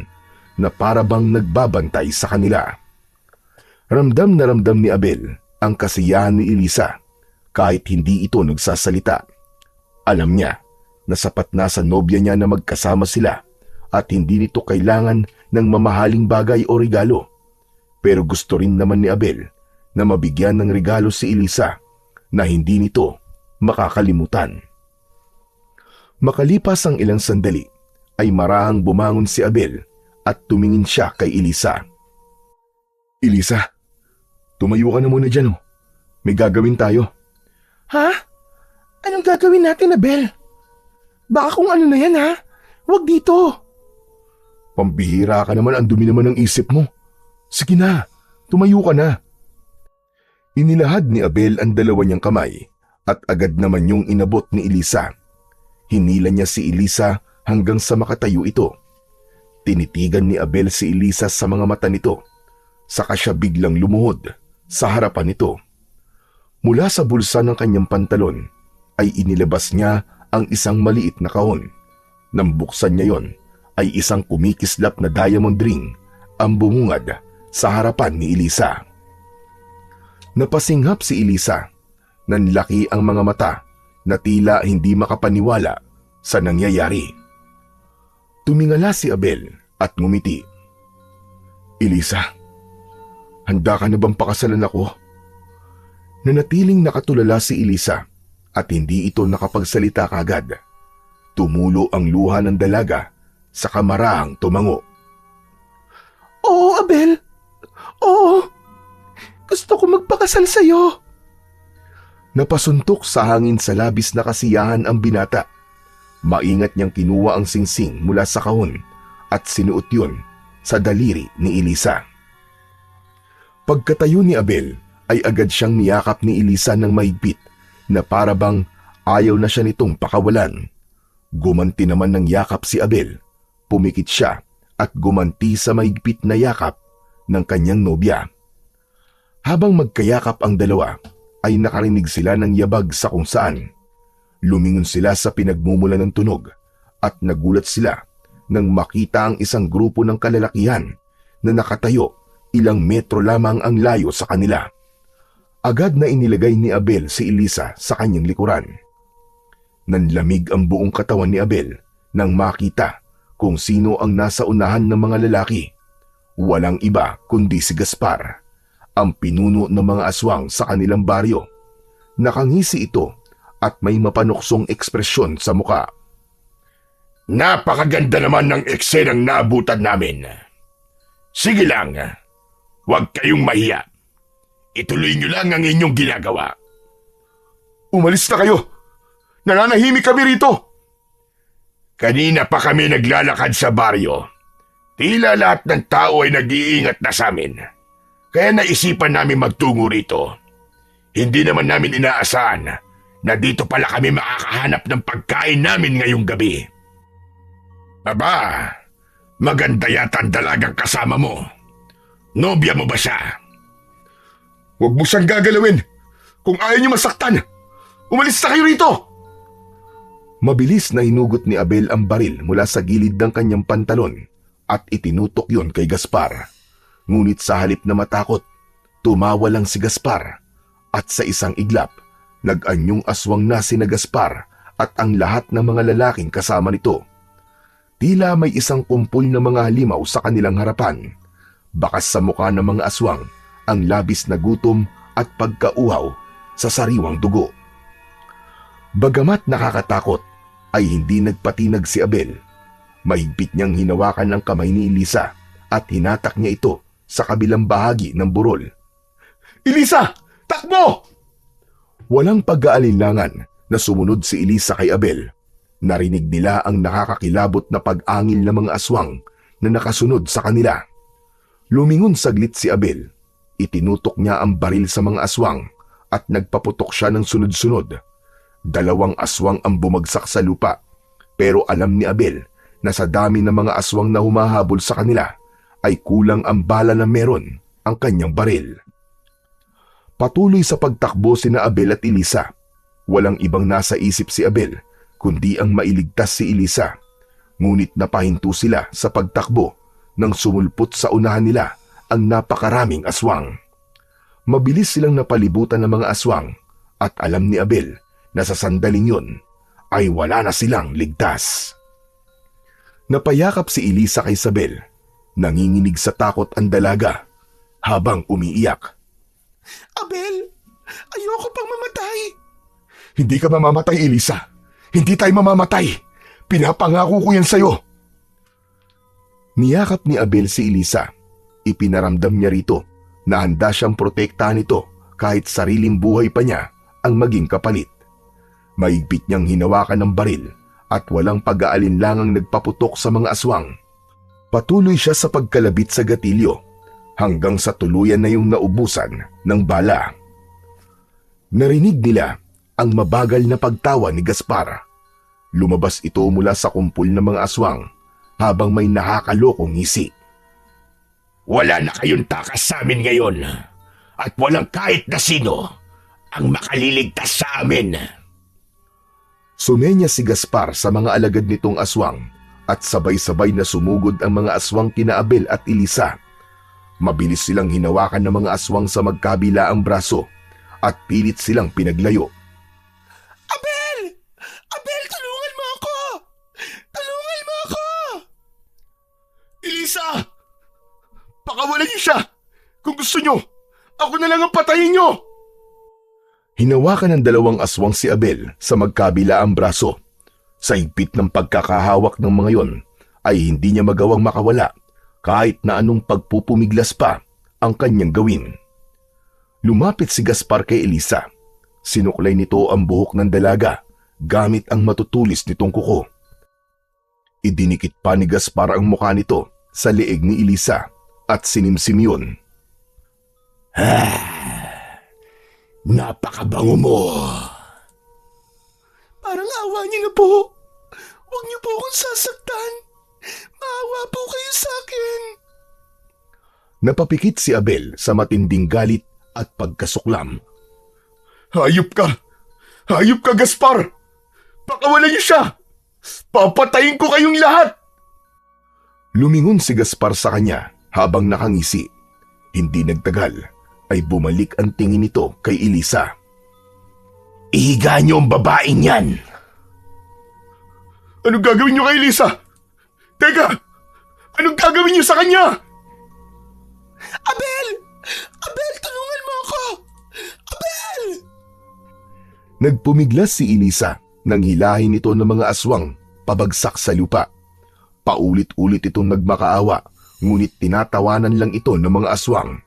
na para bang nagbabantay sa kanila. Ramdam na ramdam ni Abel ang kasiyahan ni Elisa kahit hindi ito nagsasalita. Alam niya na sapat na sa nobya niya na magkasama sila at hindi nito kailangan ng mamahaling bagay o regalo. Pero gusto rin naman ni Abel na mabigyan ng regalo si Elisa na hindi nito makakalimutan. Makalipas ang ilang sandali ay marahang bumangon si Abel at tumingin siya kay Elisa. Elisa, tumayo ka na muna dyan. May gagawin tayo. Ha? Anong gagawin natin Abel? Baka kung ano na yan ha? Huwag dito. Pambihira ka naman, ang dumi naman ng isip mo. Sige na, tumayo ka na. Inilahad ni Abel ang dalawa niyang kamay at agad naman yung inabot ni Elisa. Hinila niya si Elisa hanggang sa makatayo ito. Tinitigan ni Abel si Elisa sa mga mata nito. Saka siya biglang lumuhod sa harapan nito. Mula sa bulsa ng kanyang pantalon ay inilabas niya ang isang maliit na kahon. Nang buksan niya yon, ay isang kumikislap na diamond ring ang bumungad sa harapan ni Elisa. Napasinghap si Elisa. Nanlaki ang mga mata na tila hindi makapaniwala sa nangyayari. Tumingala si Abel at ngumiti. Elisa, handa ka na bang pakasalan ako? Nanatiling nakatulala si Elisa at hindi ito nakapagsalita kagad. Tumulo ang luha ng dalaga sa kamarahang tumango. Oo, Abel. Oo. Gusto ko magpakasal sa'yo. Napasuntok sa hangin sa labis na kasiyahan ang binata. Maingat niyang kinuha ang singsing mula sa kahon at sinuot yun sa daliri ni Elisa. Pagkatayo ni Abel ay agad siyang niyakap ni Elisa ng mahigpit na para bang ayaw na siya nitong pakawalan. Gumanti naman ng yakap si Abel. Pumikit siya at gumanti sa mahigpit na yakap ng kanyang nobya. Habang magkayakap ang dalawa, ay nakarinig sila ng yabag sa kung saan. Lumingon sila sa pinagmumula ng tunog at nagulat sila nang makita ang isang grupo ng kalalakihan na nakatayo ilang metro lamang ang layo sa kanila. Agad na inilagay ni Abel si Elisa sa kanyang likuran. Nanlamig ang buong katawan ni Abel nang makita kung sino ang nasa unahan ng mga lalaki. Walang iba kundi si Gaspar, ang pinuno ng mga aswang sa kanilang baryo. Nakangisi ito at may mapanuksong ekspresyon sa muka. Napakaganda naman ng eksenang naabutan namin. Sige lang, huwag kayong mahiya. Ituloy niyo lang ang inyong ginagawa. Umalis na kayo! Nananahimik kami rito! Kanina pa kami naglalakad sa baryo. Tila lahat ng tao ay nag-iingat na sa amin. Kaya naisipan namin magtungo rito. Hindi naman namin inaasahan na dito pala kami makakahanap ng pagkain namin ngayong gabi. Aba, maganda yata ang dalagang kasama mo. Nobya mo ba siya? Huwag mo siyang gagalawin! Kung ayaw niyo masaktan, umalis na kayo rito! Mabilis na hinugot ni Abel ang baril mula sa gilid ng kanyang pantalon at itinutok yon kay Gaspar. Ngunit sa halip na matakot, tumawa lang si Gaspar at sa isang iglap, nag-anyong aswang na sina Gaspar at ang lahat ng mga lalaking kasama nito. Tila may isang kumpul na mga halimaw sa kanilang harapan. Bakas sa mukha ng mga aswang ang labis na gutom at pagkauhaw sa sariwang dugo. Bagamat nakakatakot, ay hindi nagpatinag si Abel. Mahigpit niyang hinawakan ang kamay ni Elisa at hinatak niya ito sa kabilang bahagi ng burol. Elisa! Takbo! Walang pag-aalinlangan na sumunod si Elisa kay Abel. Narinig nila ang nakakakilabot na pag-angil ng mga aswang na nakasunod sa kanila. Lumingon saglit si Abel. Itinutok niya ang baril sa mga aswang at nagpaputok siya ng sunod-sunod. 2 aswang ang bumagsak sa lupa, pero alam ni Abel na sa dami ng mga aswang na humahabol sa kanila ay kulang ang bala na meron ang kanyang baril. Patuloy sa pagtakbo sina Abel at Elisa. Walang ibang nasa isip si Abel kundi ang mailigtas si Elisa. Ngunit napahinto sila sa pagtakbo nang sumulpot sa unahan nila ang napakaraming aswang. Mabilis silang napalibutan ng mga aswang at alam ni Abel na sa sandaling yun ay wala na silang ligtas. Napayakap si Elisa kay Isabel. Nanginginig sa takot ang dalaga habang umiiyak. Abel, ayoko pang mamatay. Hindi ka mamamatay, Elisa. Hindi tayo mamamatay. Pinapangako ko yan sa'yo. Niyakap ni Abel si Elisa. Ipinaramdam niya rito na handa siyang protektahan ito kahit sariling buhay pa niya ang maging kapalit. Maigpit niyang hinawakan ng baril at walang pag-aalinlangang nagpaputok sa mga aswang. Patuloy siya sa pagkalabit sa gatilyo hanggang sa tuluyan na yung naubusan ng bala. Narinig nila ang mabagal na pagtawa ni Gaspar. Lumabas ito mula sa kumpul ng mga aswang habang may nakakalokong ngisi. Wala na kayong takas sa amin ngayon at walang kahit na sino ang makaliligtas sa amin. Sumenya si Gaspar sa mga alagad nitong aswang at sabay-sabay na sumugod ang mga aswang kina Abel at Elisa. Mabilis silang hinawakan ng mga aswang sa magkabilaang braso at pilit silang pinaglayo. Abel! Abel, tulungan mo ako! Tulungan mo ako! Elisa! Pakawalan niyo siya! Kung gusto niyo, ako na lang ang patayin niyo! Hinawakan ng 2 aswang si Abel sa magkabilaang braso. Sa higpit ng pagkakahawak ng mga yon ay hindi niya magawang makawala kahit na anong pagpupumiglas pa ang kanyang gawin. Lumapit si Gaspar kay Elisa. Sinuklay nito ang buhok ng dalaga gamit ang matutulis nitong kuko. Idinikit pa ni Gaspar ang mukha nito sa leeg ni Elisa at sinimsim yun. Napakabango mo! Parang awa niyo na po. Huwag niyo po akong sasaktan. Maawa po kayo sa akin. Napapikit si Abel sa matinding galit at pagkasuklam. Hayop ka! Hayop ka, Gaspar! Pakawalan niyo siya! Papatayin ko kayong lahat! Lumingon si Gaspar sa kanya habang nakangisi. Hindi nagtagal ay bumalik ang tingin nito kay Elisa. Ihiga niyo ang babaeng yan! Anong gagawin niyo kay Elisa? Teka! Anong gagawin niyo sa kanya? Abel! Abel, tulungan mo ako! Abel! Nagpumiglas si Elisa nang hilahin ito ng mga aswang pabagsak sa lupa. Paulit-ulit itong nagmakaawa, ngunit tinatawanan lang ito ng mga aswang.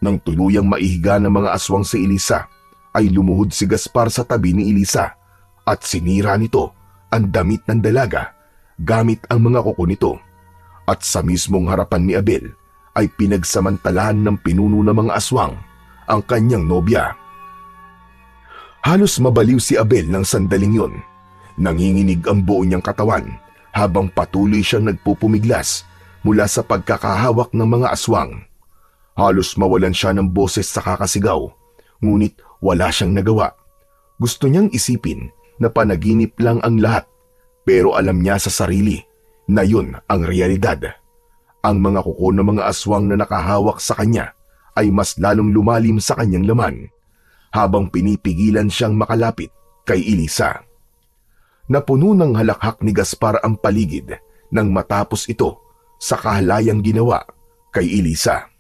Nang tuluyang maihiga ng mga aswang si Elisa, ay lumuhod si Gaspar sa tabi ni Elisa at sinira nito ang damit ng dalaga gamit ang mga kuko nito. At sa mismong harapan ni Abel ay pinagsamantalahan ng pinuno ng mga aswang ang kanyang nobya. Halos mabaliw si Abel ng sandaling yun. Nanginginig ang buo niyang katawan habang patuloy siyang nagpupumiglas mula sa pagkakahawak ng mga aswang. Halos mawalan siya ng boses sa kakasigaw, ngunit wala siyang nagawa. Gusto niyang isipin na panaginip lang ang lahat, pero alam niya sa sarili na yun ang realidad. Ang mga kuko ng mga aswang na nakahawak sa kanya ay mas lalong lumalim sa kanyang laman, habang pinipigilan siyang makalapit kay Elisa. Napuno ng halakhak ni Gaspar ang paligid nang matapos ito sa kahalayang ginawa kay Elisa.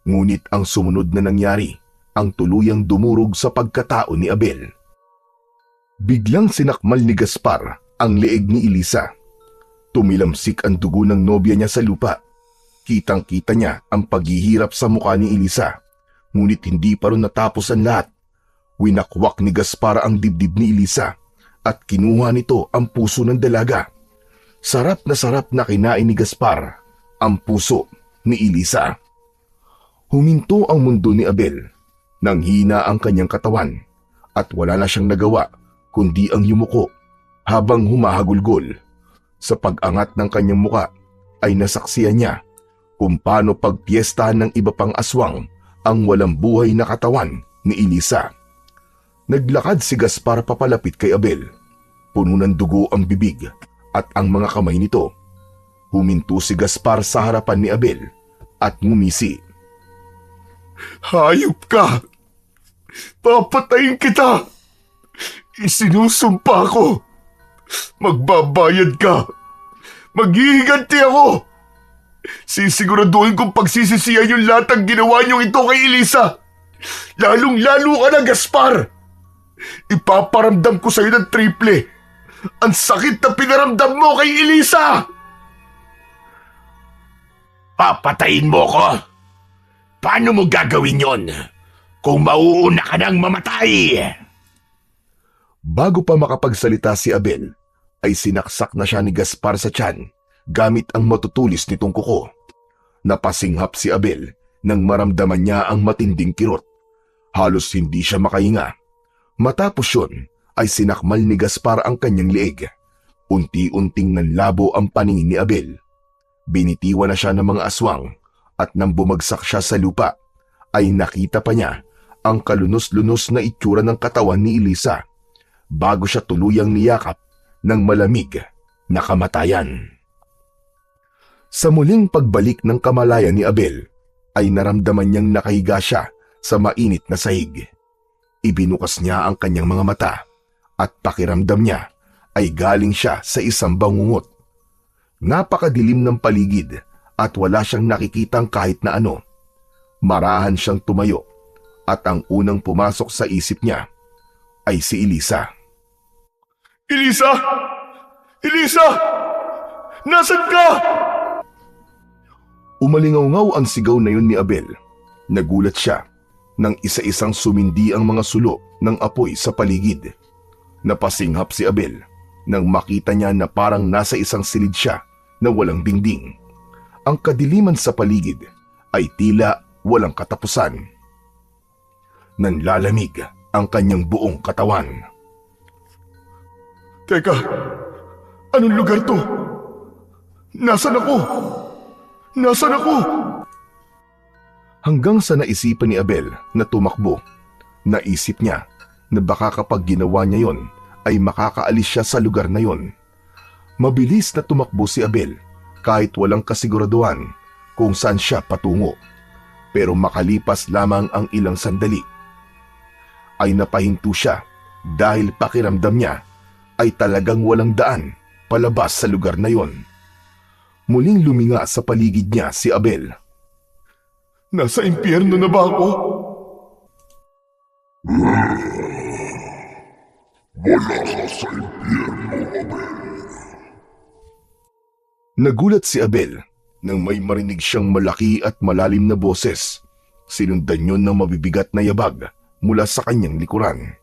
Ngunit ang sumunod na nangyari ang tuluyang dumurog sa pagkatao ni Abel. Biglang sinakmal ni Gaspar ang leeg ni Elisa. Tumilamsik ang dugo ng nobya niya sa lupa. Kitang-kita niya ang paghihirap sa mukha ni Elisa. Ngunit hindi pa rin natapos ang lahat. Winakwak ni Gaspar ang dibdib ni Elisa at kinuha nito ang puso ng dalaga. Sarap na kinain ni Gaspar ang puso ni Elisa. Huminto ang mundo ni Abel. Nanghina ang kanyang katawan at wala na siyang nagawa kundi ang yumuko habang humahagulgol. Sa pag-angat ng kanyang muka ay nasaksiyan niya kung paano pagpiestahan ng iba pang aswang ang walang buhay na katawan ni Elisa. Naglakad si Gaspar papalapit kay Abel. Puno ng dugo ang bibig at ang mga kamay nito. Huminto si Gaspar sa harapan ni Abel at ngumisi. Hayop ka! Papatayin kita! Isinusumpa ko! Magbabayad ka! Maghihiganti ako! Sisiguraduhin kong pagsisisihan yung lahat ng ginawa niyong ito kay Elisa! Lalong-lalo ka na, Gaspar! Ipaparamdam ko sa'yo ng triple! Ang sakit na pinaramdam mo kay Elisa! Papatayin mo ko? Paano mo gagawin yon kung mauuna ka nang mamatay? Bago pa makapagsalita si Abel, ay sinaksak na siya ni Gaspar sa tiyan gamit ang matutulis nitong kuko. Napasinghap si Abel nang maramdaman niya ang matinding kirot. Halos hindi siya makahinga. Matapos yun, ay sinakmal ni Gaspar ang kanyang leeg. Unti-unting nanlabo ang paningin ni Abel. Binitiwan na siya ng mga aswang at nang bumagsak siya sa lupa, ay nakita pa niya ang kalunos-lunos na itsura ng katawan ni Elisa bago siya tuluyang niyakap ng malamig na kamatayan. Sa muling pagbalik ng kamalayan ni Abel, ay naramdaman niyang nakahiga siya sa mainit na sahig. Ibinukas niya ang kanyang mga mata at pakiramdam niya ay galing siya sa isang bangungot. Napakadilim ng paligid at wala siyang nakikitang kahit na ano. Marahan siyang tumayo at ang unang pumasok sa isip niya ay si Elisa. Elisa! Elisa! Nasaan ka? Umalingaw ang sigaw na yun ni Abel. Nagulat siya nang isa-isang sumindi ang mga sulo ng apoy sa paligid. Napasinghap si Abel nang makita niya na parang nasa isang silid siya na walang dingding. Ang kadiliman sa paligid ay tila walang katapusan. Nanlalamig ang kanyang buong katawan. Teka, anong lugar to? Nasaan ako? Nasaan ako? Hanggang sa naisipan ni Abel na tumakbo, naisip niya na baka kapag ginawa niya yon ay makakaalis siya sa lugar na yon. Mabilis na tumakbo si Abel kahit walang kasiguraduhan kung saan siya patungo. Pero makalipas lamang ang ilang sandali, ay napahinto siya dahil pakiramdam niya ay talagang walang daan palabas sa lugar na yon. Muling luminga sa paligid niya si Abel. Nasa impyerno na ba ako? Nagulat si Abel nang may marinig siyang malaki at malalim na boses. Sinundan yun ng mabibigat na yabag mula sa kanyang likuran.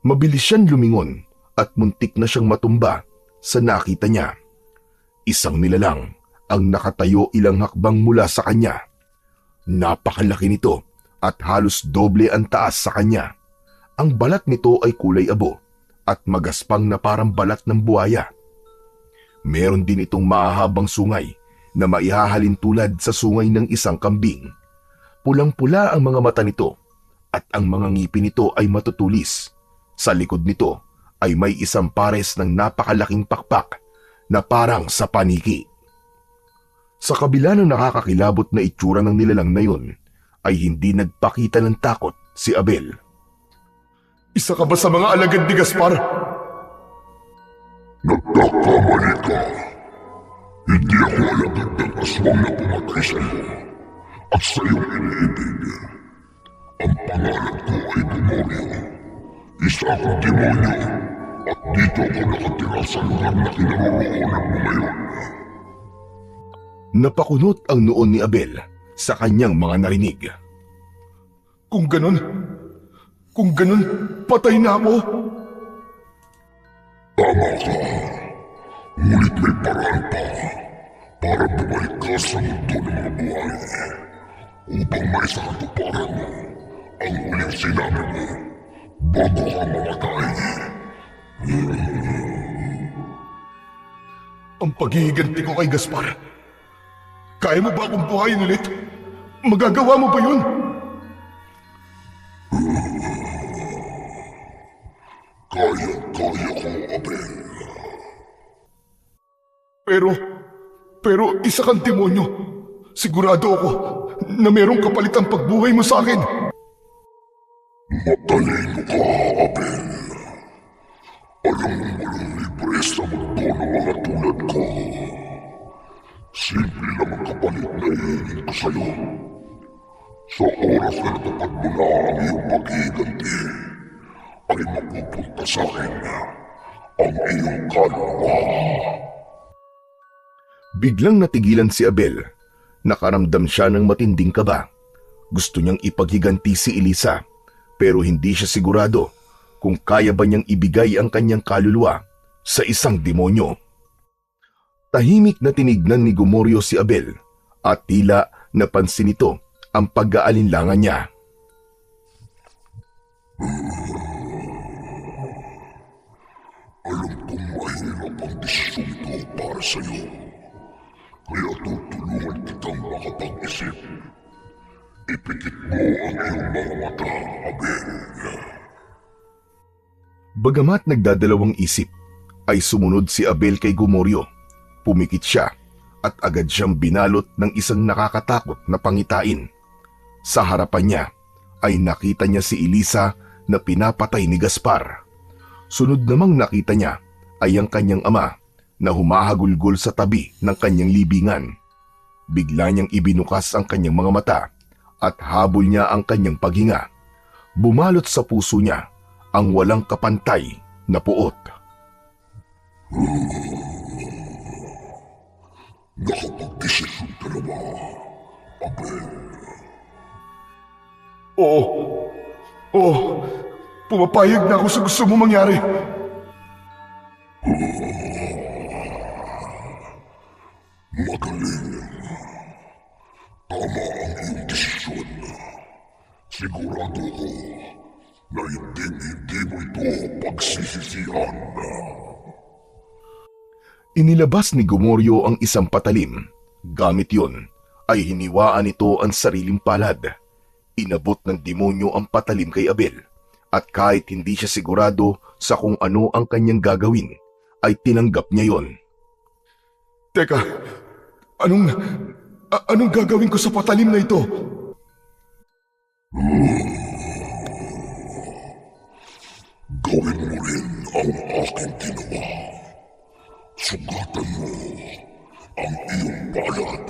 Mabilis siyang lumingon at muntik na siyang matumba sa nakita niya. Isang nilalang ang nakatayo ilang hakbang mula sa kanya. Napakalaki nito at halos doble ang taas sa kanya. Ang balat nito ay kulay abo at magaspang na parang balat ng buhaya. Meron din itong mahahabang sungay na maihahalin tulad sa sungay ng isang kambing. Pulang-pula ang mga mata nito at ang mga ngipin nito ay matutulis. Sa likod nito ay may isang pares ng napakalaking pakpak na parang sa paniki. Sa kabila ng nakakakilabot na itsura ng nilalang na yun, ay hindi nagpakita ng takot si Abel. Isa ka ba sa mga alagad ni Gaspar? Nagkakamali ka. Hindi ako alagad ng aswang na pumatay sa iyo at sa iyong iniibig. Ang pangalan ko ay demonyo. Isa akong demonyo at dito ako nakatira sa lugar na kinaroroonan mo ngayon. Napakunot ang noon ni Abel sa kanyang mga narinig. Kung ganun, patay na ako. Tama ka. Ngunit may paraan pa. para bumalik ka sa mundo ng mga buhay upang maisakatuparan mo ang huling sinabi mo bago ka mamatay. Ang paghihiganti ko kay Gaspar. Kaya mo ba akong buhayin ulit? Magagawa mo ba yun? Kaya ko, Abel. Pero isa kang demonyo. Sigurado ako na merong kapalitang pagbuhay mo sa akin. Matalino ka, Abel. Alam mo walang libre sa mundo ng mga tulad ko. Simple lang ang kapalit na hihingin ko sa'yo. Sa oras na natupad mo na ang iyong paghihiganti, ay mapupunta sa akin ang iyong kaluluwa. Biglang natigilan si Abel. Nakaramdam siya ng matinding kaba. Gusto niyang ipaghiganti si Elisa, pero hindi siya sigurado kung kaya ba niyang ibigay ang kanyang kaluluwa sa isang demonyo. Tahimik na tinignan ni Gomorio si Abel at tila napansin nito ang pag-aalinlangan niya. Alam kong mahirap ang desisyon ito para sa'yo. Kaya tutulungan kitang makapag-isip. Ipikit mo ang iyong mga mata, Abel. Bagamat nagdadalawang isip, ay sumunod si Abel kay Gomorio. Pumikit siya at agad siyang binalot ng isang nakakatakot na pangitain. Sa harapan niya ay nakita niya si Elisa na pinapatay ni Gaspar. Sunod namang nakita niya ay ang kanyang ama na humahagulgol sa tabi ng kanyang libingan. Bigla niyang ibinukas ang kanyang mga mata at habol niya ang kanyang paghinga. Bumalot sa puso niya ang walang kapantay na puot. Nakapag-desisyon ka na ba, Abel? Oo, pumapayag na ako sa gusto mo mangyari. Magaling. Tama ang iyong desisyon. Sigurado ko na hindi mo ito pagsisisihan. Inilabas ni Gomorio ang isang patalim. Gamit yon ay hiniwaan nito ang sariling palad. Inabot ng demonyo ang patalim kay Abel at kahit hindi siya sigurado sa kung ano ang kanyang gagawin, ay tinanggap niya yon. Teka, anong gagawin ko sa patalim na ito? Gawin mo rin ang aking ginawa. Sugatan mo ang iyong palad.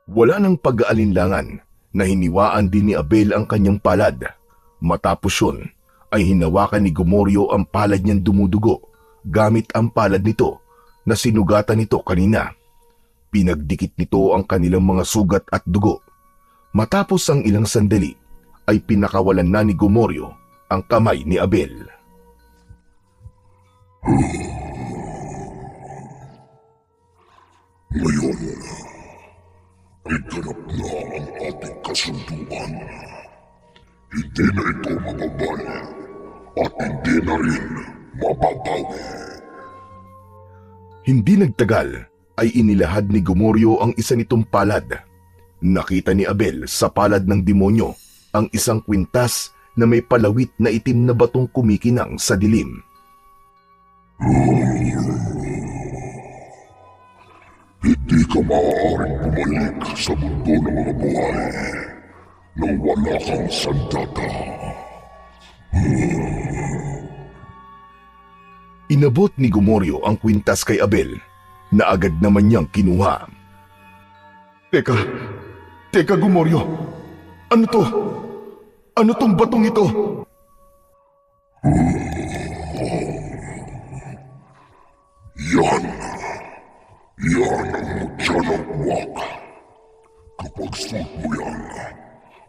Wala nang pag-aalinlangan na hiniwaan din ni Abel ang kanyang palad. Matapos yun, ay hinawakan ni Gomorio ang palad niyang dumudugo gamit ang palad nito na sinugatan nito kanina. Pinagdikit nito ang kanilang mga sugat at dugo. Matapos ang ilang sandali, ay pinakawalan na ni Gomorio ang kamay ni Abel. Ngayon, ay ganap na ang ating kasunduan. Hindi na ito mababali at hindi na rin mababawi. Hindi nagtagal ay inilahad ni Gomorio ang isa nitong palad. Nakita ni Abel sa palad ng demonyo ang isang kwintas na may palawit na itim na batong kumikinang sa dilim. Hindi ka maaaring bumalik sa mundo ng mga buhay nang wala kang sandata. Inabot ni Gomorio ang kwintas kay Abel na agad naman niyang kinuha. Teka Gomorio, ano to? Ano tong batong ito? Yan ang mutya ng uwak. Kapag suot mo yan,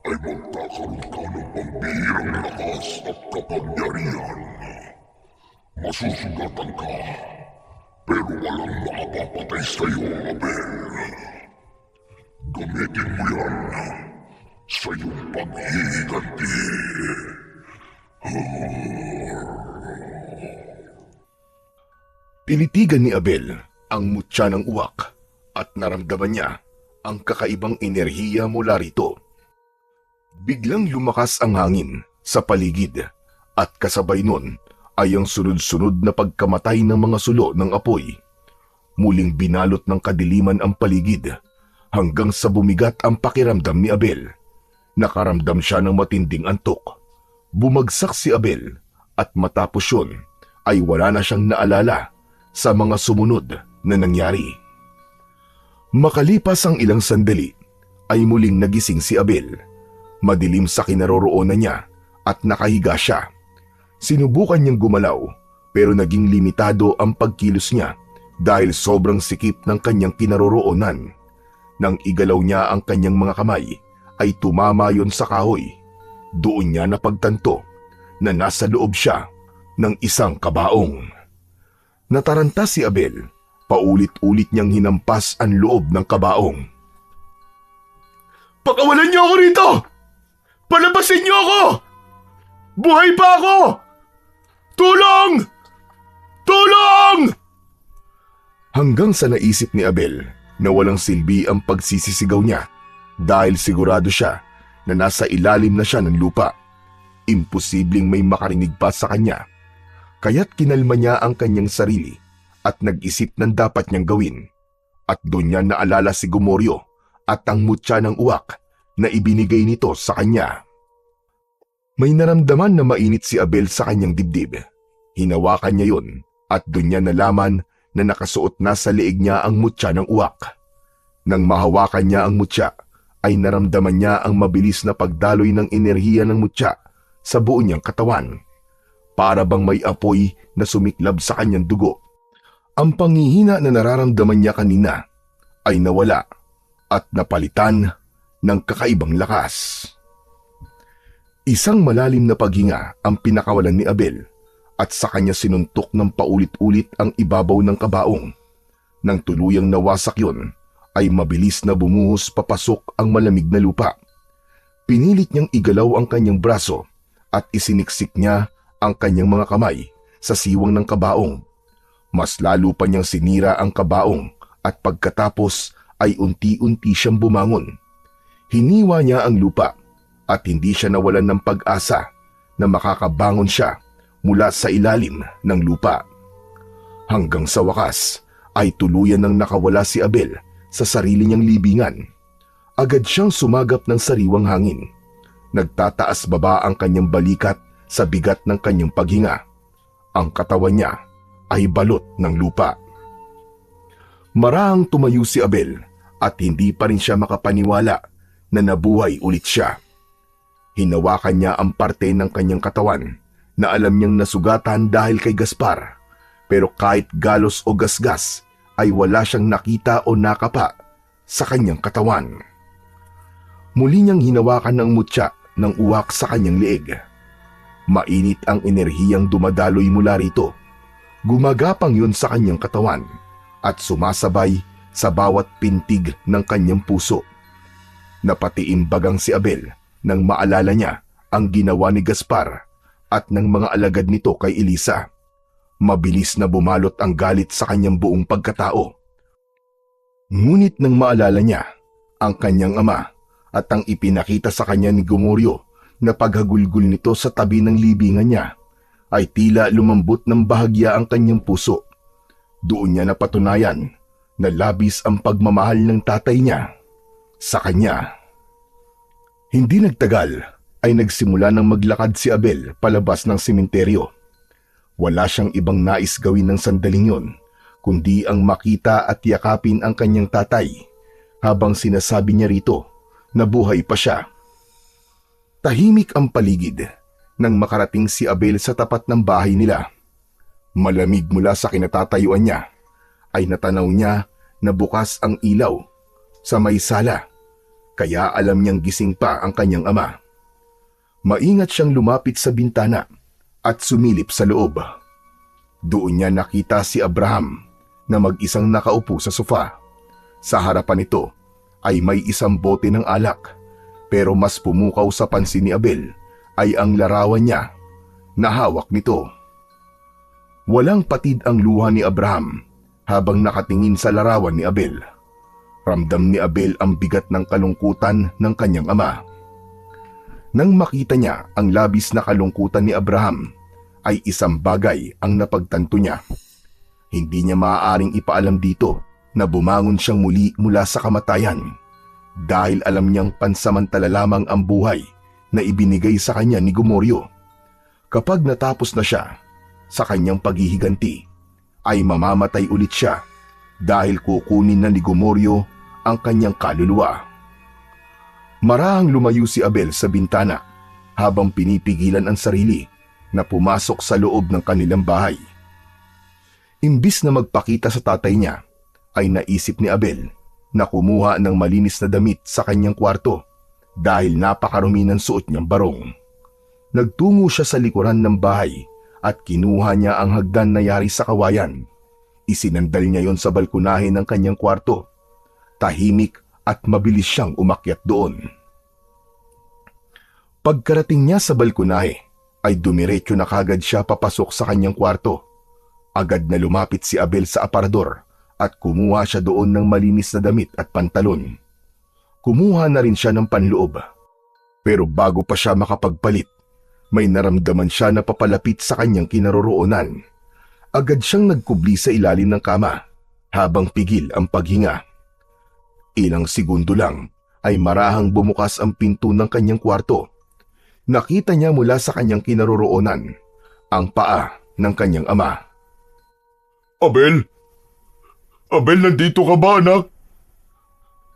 ay magkakaroon ka ng pambihirang lakas at kapangyarihan. Masusugatan ka, Pero walang makapapatay sa'yo, Abel. Gamitin mo yan sa iyong paghihiganti. Tinitigan ni Abel ang mutya ng uwak at naramdaman niya ang kakaibang enerhiya mula rito. Biglang lumakas ang hangin sa paligid at kasabay nun ay ang sunod-sunod na pagkamatay ng mga sulo ng apoy. Muling binalot ng kadiliman ang paligid hanggang sa bumigat ang pakiramdam ni Abel. Nakaramdam siya ng matinding antok. Bumagsak si Abel at matapos yun ay wala na siyang naalala sa mga sumunod na nangyari. Makalipas ang ilang sandali ay muling nagising si Abel. Madilim sa kinaroroonan niya at nakahiga siya. Sinubukan niyang gumalaw pero naging limitado ang pagkilos niya dahil sobrang sikip ng kanyang kinaroroonan. Nang igalaw niya ang kanyang mga kamay ay tumama yon sa kahoy. Doon niya napagtanto na nasa loob siya ng isang kabaong. Nataranta si Abel, paulit-ulit niyang hinampas ang loob ng kabaong. Pakawalan niyo ako rito! Palabasin niyo ako! Buhay pa ako! Tulong! Tulong! Hanggang sa naisip ni Abel na walang silbi ang pagsisisigaw niya dahil sigurado siya na nasa ilalim na siya ng lupa. Imposibleng may makarinig pa sa kanya. Kaya't kinalma niya ang kanyang sarili at nag-isip ng dapat niyang gawin. At doon niya naalala si Gomoryo at ang mutya ng uwak na ibinigay nito sa kanya. May naramdaman na mainit si Abel sa kanyang dibdib. Hinawakan niya yon at doon niya nalaman na nakasuot na sa leeg niya ang mutya ng uwak. Nang mahawakan niya ang mutya, ay naramdaman niya ang mabilis na pagdaloy ng enerhiya ng mutya sa buo niyang katawan. Para bang may apoy na sumiklab sa kanyang dugo. Ang panghihina na nararamdaman niya kanina ay nawala at napalitan ng kakaibang lakas. Isang malalim na paghinga ang pinakawalan ni Abel at sa kanya sinuntok ng paulit-ulit ang ibabaw ng kabaong. Nang tuluyang nawasak yon, ay mabilis na bumuhos papasok ang malamig na lupa. Pinilit niyang igalaw ang kanyang braso at isiniksik niya ang kanyang mga kamay sa siwang ng kabaong. Mas lalo pa niyang sinira ang kabaong at pagkatapos ay unti-unti siyang bumangon. Hiniwa niya ang lupa at hindi siya nawalan ng pag-asa na makakabangon siya mula sa ilalim ng lupa. Hanggang sa wakas ay tuluyan nang nakawala si Abel sa sarili niyang libingan. Agad siyang sumagap ng sariwang hangin. Nagtataas baba ang kanyang balikat sa bigat ng kanyang paghinga. Ang katawan niya ay balot ng lupa. Marahang tumayo si Abel at hindi pa rin siya makapaniwala na nabuhay ulit siya. Hinawakan niya ang parte ng kanyang katawan na alam niyang nasugatan dahil kay Gaspar, pero kahit galos o gasgas ay wala siyang nakita o nakapa sa kanyang katawan. Muli niyang hinawakan ng mutya ng uwak sa kanyang leeg. Mainit ang enerhiyang dumadaloy mula rito. Gumagapang yun sa kanyang katawan at sumasabay sa bawat pintig ng kanyang puso. Napatiimbagang si Abel nang maalala niya ang ginawa ni Gaspar at ng mga alagad nito kay Elisa. Mabilis na bumalot ang galit sa kanyang buong pagkatao. Ngunit nang maalala niya ang kanyang ama at ang ipinakita sa kanya ni Gomoryo na paghagulgul nito sa tabi ng libingan niya, ay tila lumambot ng bahagya ang kanyang puso. Doon niya napatunayan na labis ang pagmamahal ng tatay niya sa kanya. Hindi nagtagal ay nagsimula ng maglakad si Abel palabas ng sementeryo. Wala siyang ibang nais gawin ng sandaling yon, kundi ang makita at yakapin ang kanyang tatay habang sinasabi niya rito na buhay pa siya. Tahimik ang paligid nang makarating si Abel sa tapat ng bahay nila. Malamig mula sa kinatatayuan niya ay natanaw niya na bukas ang ilaw sa may sala, kaya alam niyang gising pa ang kanyang ama. Maingat siyang lumapit sa bintana at sumilip sa loob. Doon niya nakita si Abraham na mag-isang nakaupo sa sofa. Sa harapan nito ay may isang bote ng alak, pero mas pumukaw sa pansin ni Abel ay ang larawan niya na hawak nito. Walang patid ang luha ni Abraham habang nakatingin sa larawan ni Abel. Ramdam ni Abel ang bigat ng kalungkutan ng kanyang ama. Nang makita niya ang labis na kalungkutan ni Abraham, ay isang bagay ang napagtanto niya. Hindi niya maaaring ipaalam dito na bumangon siyang muli mula sa kamatayan dahil alam niyang pansamantala lamang ang buhay na ibinigay sa kanya ni Gomoryo. Kapag natapos na siya sa kanyang paghihiganti, ay mamamatay ulit siya dahil kukunin na ni Gomoryo ang kanyang kaluluwa. Marahang lumayo si Abel sa bintana habang pinipigilan ang sarili na pumasok sa loob ng kanilang bahay. Imbis na magpakita sa tatay niya, ay naisip ni Abel na kumuha ng malinis na damit sa kanyang kwarto dahil napakarumi ng suot niyang barong. Nagtungo siya sa likuran ng bahay at kinuha niya ang hagdan na yari sa kawayan. Isinandal niya yon sa balkonahe ng kanyang kwarto. Tahimik at mabilis siyang umakyat doon. Pagkarating niya sa balkonahe, ay dumiretso na kagad siya papasok sa kanyang kwarto. Agad na lumapit si Abel sa aparador at kumuha siya doon ng malinis na damit at pantalon. Kumuha na rin siya ng panloob. Pero bago pa siya makapagpalit, may naramdaman siya na papalapit sa kanyang kinaroroonan. Agad siyang nagkubli sa ilalim ng kama habang pigil ang paghinga. Ilang segundo lang ay marahang bumukas ang pinto ng kanyang kwarto. Nakita niya mula sa kanyang kinaroroonan ang paa ng kanyang ama. Abel? Abel, nandito ka ba, anak?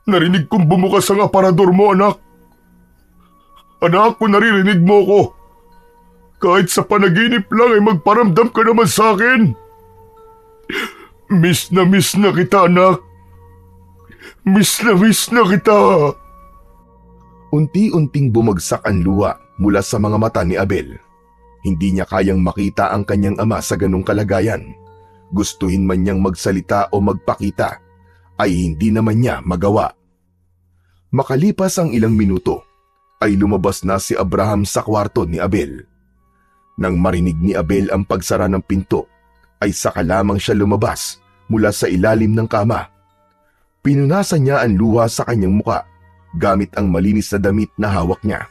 Narinig kong bumukas ang aparador mo, anak. Anak, kung naririnig mo ko, kahit sa panaginip lang ay magparamdam ka naman sa akin. Miss na kita, anak. Miss na kita. Unti-unting bumagsak ang luha mula sa mga mata ni Abel. Hindi niya kayang makita ang kanyang ama sa ganong kalagayan. Gustuhin man niyang magsalita o magpakita, ay hindi naman niya magawa. Makalipas ang ilang minuto, ay lumabas na si Abraham sa kwarto ni Abel. Nang marinig ni Abel ang pagsara ng pinto, ay saka lamang siya lumabas mula sa ilalim ng kama. Pinunasan niya ang luha sa kanyang muka gamit ang malinis na damit na hawak niya.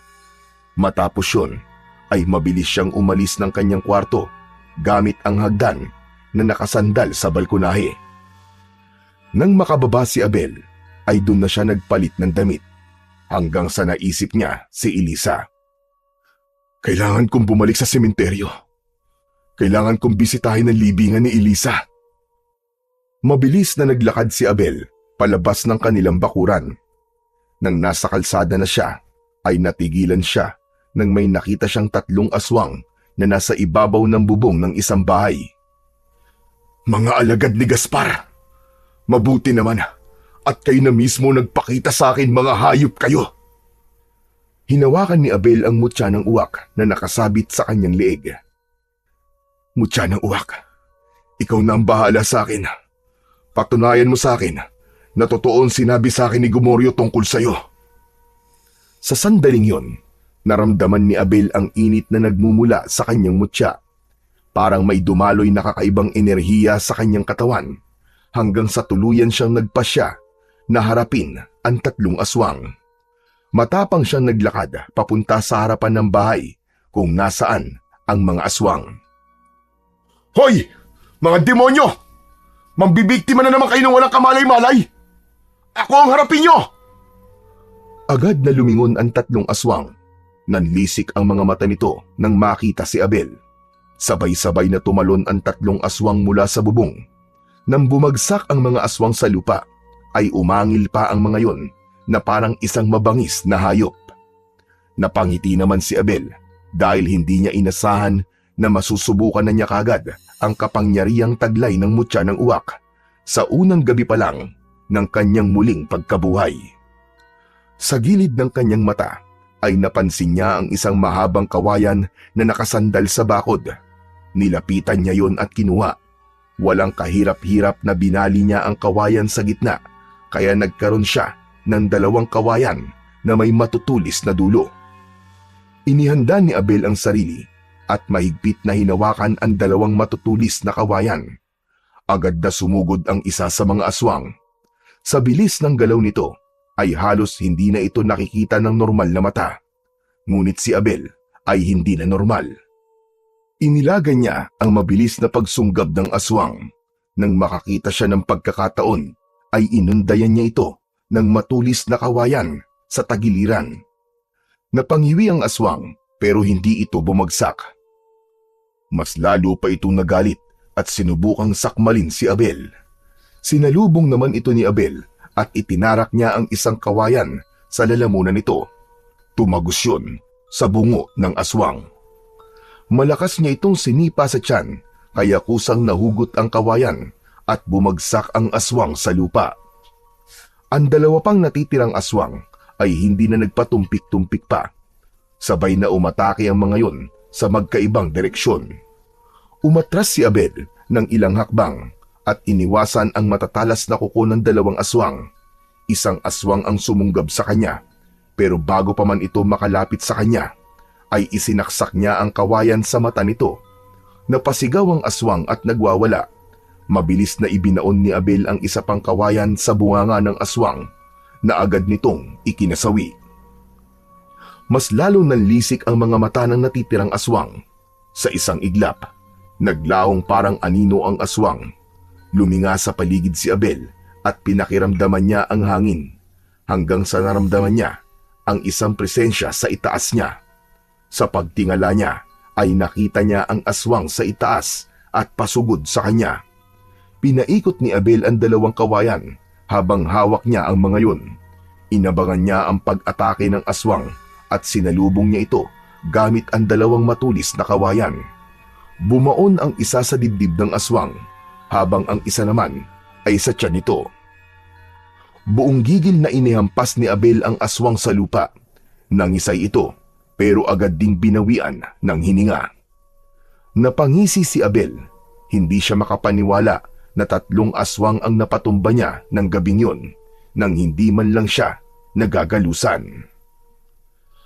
Matapos yun, ay mabilis siyang umalis ng kanyang kwarto gamit ang hagdan na nakasandal sa balkonahe. Nang makababa si Abel, ay doon na siya nagpalit ng damit hanggang sa naisip niya si Elisa. Kailangan kong bumalik sa sementeryo. Kailangan kong bisitahin ang libingan ni Elisa. Mabilis na naglakad si Abel palabas ng kanilang bakuran. Nang nasa kalsada na siya, ay natigilan siya nang may nakita siyang 3 aswang na nasa ibabaw ng bubong ng isang bahay. Mga alagad ni Gaspar, mabuti naman at kayo na mismo nagpakita sa akin, mga hayop kayo. Hinawakan ni Abel ang mutya ng uwak na nakasabit sa kanyang leeg. Mutya ng uwak, ikaw na ang bahala sa akin. Patunayan mo sa akin na totoo ang sinabi sa akin ni Gomoryo tungkol sa iyo. Sa sandaling yon, naramdaman ni Abel ang init na nagmumula sa kanyang mutya. Parang may dumaloy na kakaibang enerhiya sa kanyang katawan hanggang sa tuluyan siyang nagpasya na harapin ang 3 aswang. Matapang siyang naglakad papunta sa harapan ng bahay kung nasaan ang mga aswang. Hoy! Mga demonyo! Mambibiktima na naman kayo ng walang kamalay-malay! Ako ang harapin nyo! Agad na lumingon ang 3 aswang. Nanlisik ang mga mata nito nang makita si Abel. Sabay-sabay na tumalon ang 3 aswang mula sa bubong. Nang bumagsak ang mga aswang sa lupa, ay umangil pa ang mga yon na parang isang mabangis na hayop. Napangiti naman si Abel dahil hindi niya inasahan na masusubukan na niya kagad ang kapangyarihang taglay ng mutya ng uwak sa unang gabi pa lang ng kanyang muling pagkabuhay. Sa gilid ng kanyang mata ay napansin niya ang isang mahabang kawayan na nakasandal sa bakod. Nilapitan niya yon at kinuha. Walang kahirap-hirap na binali niya ang kawayan sa gitna, kaya nagkaroon siya ng 2 kawayan na may matutulis na dulo. Inihanda ni Abel ang sarili at mahigpit na hinawakan ang 2 matutulis na kawayan. Agad na sumugod ang isa sa mga aswang. Sa bilis ng galaw nito ay halos hindi na ito nakikita ng normal na mata. Ngunit si Abel ay hindi na normal. Inilaga niya ang mabilis na pagsunggab ng aswang. Nang makakita siya ng pagkakataon, ay inundayan niya ito ng matulis na kawayan sa tagiliran. Napangiwi ang aswang pero hindi ito bumagsak. Mas lalo pa itong nagalit at sinubukang sakmalin si Abel. Sinalubong naman ito ni Abel at itinarak niya ang isang kawayan sa lalamunan nito. Tumagos yun sa bungo ng aswang. Malakas niya itong sinipa sa tiyan kaya kusang nahugot ang kawayan at bumagsak ang aswang sa lupa. Ang 2 pang natitirang aswang ay hindi na nagpatumpik-tumpik pa. Sabay na umatake ang mga yon sa magkaibang direksyon. Umatras si Abel ng ilang hakbang at iniwasan ang matatalas na kuko ng 2 aswang. Isang aswang ang sumunggab sa kanya, pero bago pa man ito makalapit sa kanya, ay isinaksak niya ang kawayan sa mata nito. Napasigaw ang aswang at nagwawala. Mabilis na ibinaon ni Abel ang isa pang kawayan sa bunganga ng aswang na agad nitong ikinasawi. Mas lalo nanlisik ang mga mata ng natitirang aswang. Sa isang iglap, naglahong parang anino ang aswang. Luminga sa paligid si Abel at pinakiramdaman niya ang hangin hanggang sa naramdaman niya ang isang presensya sa itaas niya. Sa pagtingala niya ay nakita niya ang aswang sa itaas at pasugod sa kanya. Pinaikot ni Abel ang 2 kawayan habang hawak niya ang mga yun. Inabangan niya ang pag-atake ng aswang at sinalubong niya ito gamit ang 2 matulis na kawayan. Bumaon ang isa sa dibdib ng aswang habang ang isa naman ay sa tiyan nito. Buong gigil na inihampas ni Abel ang aswang sa lupa. Nangisay ito pero agad ding binawian ng hininga. Napangisi si Abel. Hindi siya makapaniwala na 3 aswang ang napatumba niya ng gabing yun nang hindi man lang siya nagagalusan.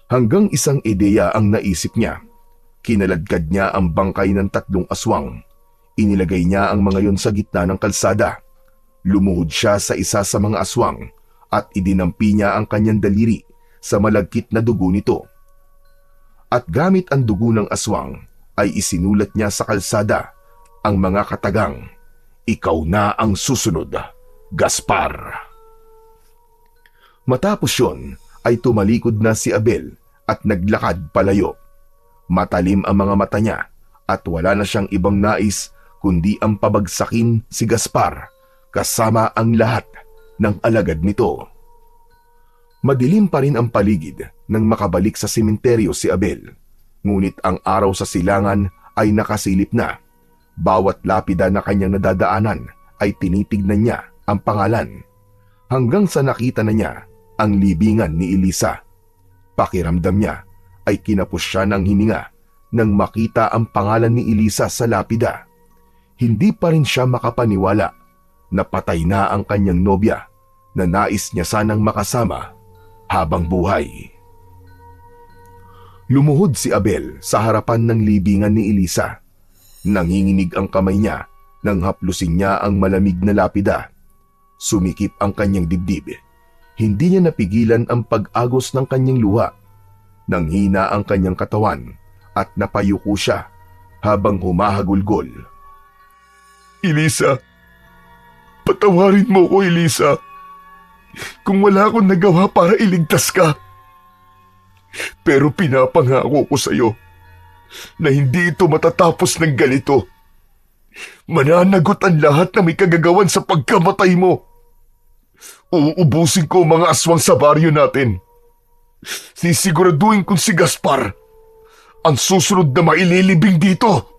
Hanggang isang ideya ang naisip niya. Kinaladkad niya ang bangkay ng 3 aswang. Inilagay niya ang mga yon sa gitna ng kalsada. Lumuhod siya sa isa sa mga aswang at idinampi niya ang kanyang daliri sa malagkit na dugo nito. At gamit ang dugo ng aswang ay isinulat niya sa kalsada ang mga katagang, "Ikaw na ang susunod, Gaspar." Matapos yon ay tumalikod na si Abel at naglakad palayo. Matalim ang mga mata niya at wala na siyang ibang nais kundi ang pabagsakin si Gaspar kasama ang lahat ng alagad nito. Madilim pa rin ang paligid nang makabalik sa sementeryo si Abel. Ngunit ang araw sa silangan ay nakasilip na. Bawat lapida na kanyang nadadaanan ay tinitignan niya ang pangalan. Hanggang sa nakita na niya ang libingan ni Elisa. Pakiramdam niya ay kinapos siya ng hininga nang makita ang pangalan ni Elisa sa lapida. Hindi pa rin siya makapaniwala na patay na ang kanyang nobya na nais niya sanang makasama habang buhay. Lumuhod si Abel sa harapan ng libingan ni Elisa. Nanginginig ang kamay niya nang haplusin niya ang malamig na lapida. Sumikip ang kanyang dibdib. Hindi niya napigilan ang pag-agos ng kanyang luha. Nanghina ang kanyang katawan at napayuko siya habang humahagulgol. Elisa, patawarin mo ko, Elisa. Kung wala akong nagawa para iligtas ka. Pero pinapangako ko sa iyo na hindi ito matatapos ng ganito. Mananagot ang lahat na may kagagawan sa pagkamatay mo. Uubusin ko ang mga aswang sa baryo natin. Sisiguraduhin kong si Gaspar ang susunod na maililibing dito.